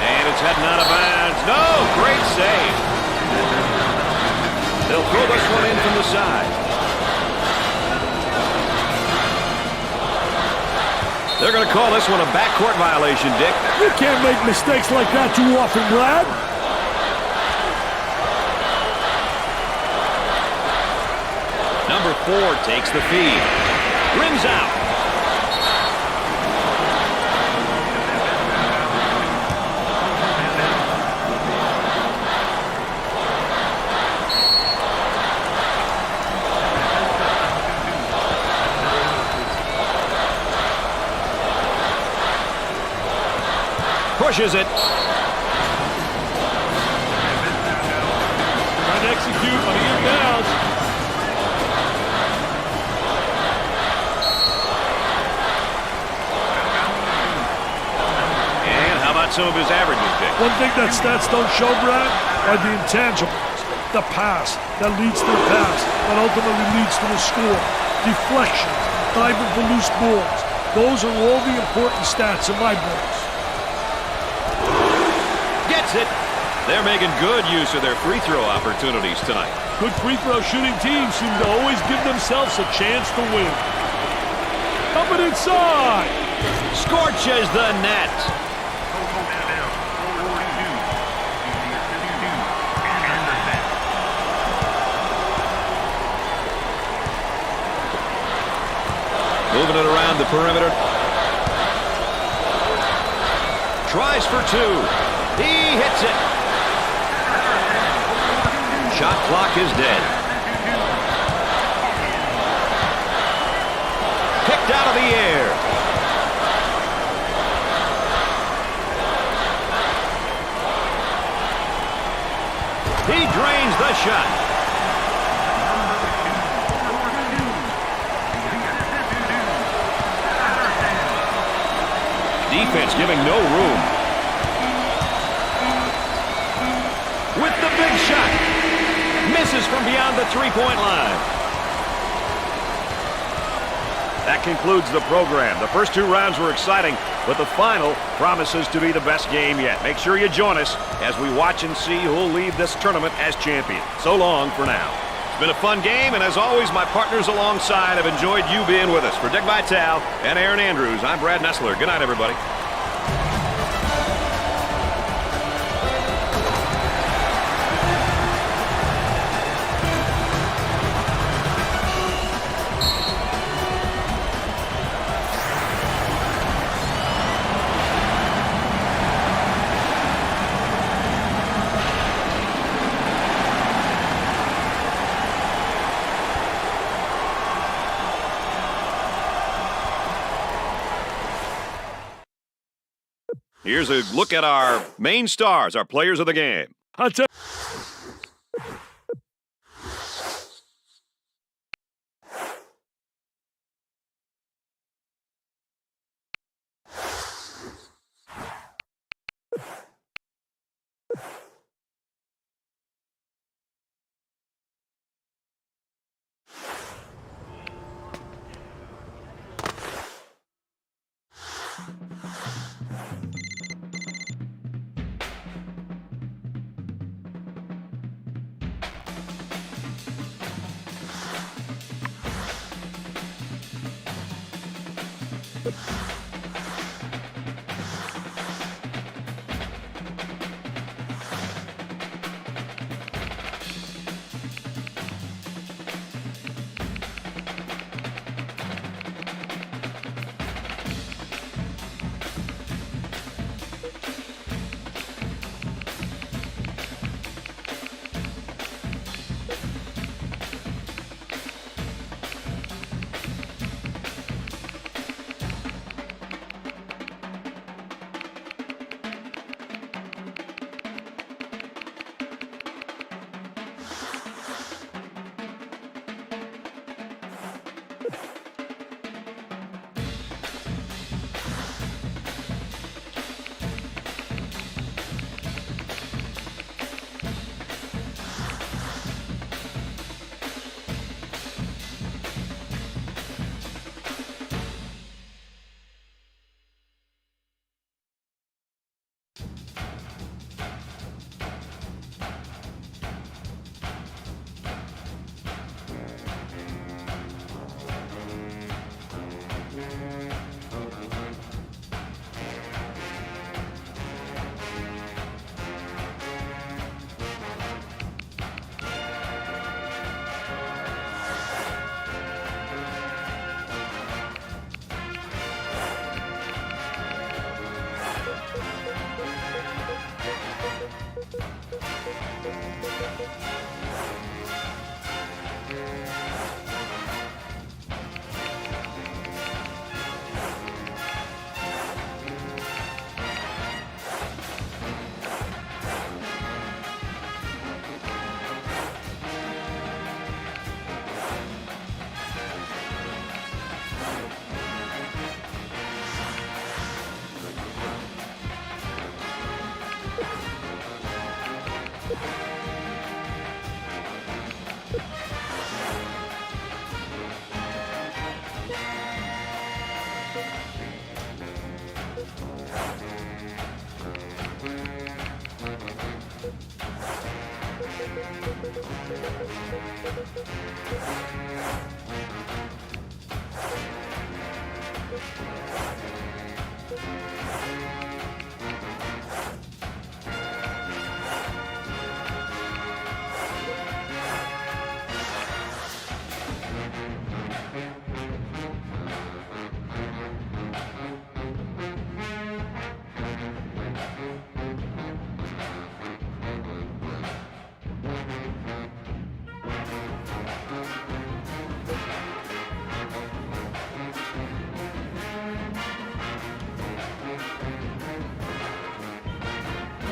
And it's heading out of bounds. No, great save. They'll throw this one in from the side. They're going to call this one a backcourt violation, Dick. You can't make mistakes like that too often, Brad. Number 4 takes the feed. Rims out. Pushes it. Trying to execute on the inbounds. And how about some of his averages, Dick? One thing that stats don't show, Brad, are the intangibles. The pass that leads to the pass that ultimately leads to the score. Deflections, diving for loose balls. Those are all the important stats in my books. Gets it. They're making good use of their free throw opportunities tonight. Good free throw shooting teams seem to always give themselves a chance to win. Coming inside. Scorches the net. Moving it around the perimeter. Tries for 2. He hits it. Shot clock is dead. Kicked out of the air. He drains the shot. Defense giving no room. With the big shot. Misses from beyond the three-point line. That concludes the program. The first 2 rounds were exciting, but the final promises to be the best game yet. Make sure you join us as we watch and see who'll leave this tournament as champion. So long for now. It's been a fun game, and as always, my partners alongside have enjoyed you being with us. For Dick Vitale and Aaron Andrews, I'm Brad Nessler. Good night, everybody. Here's a look at our main stars, our players of the game. I'll tell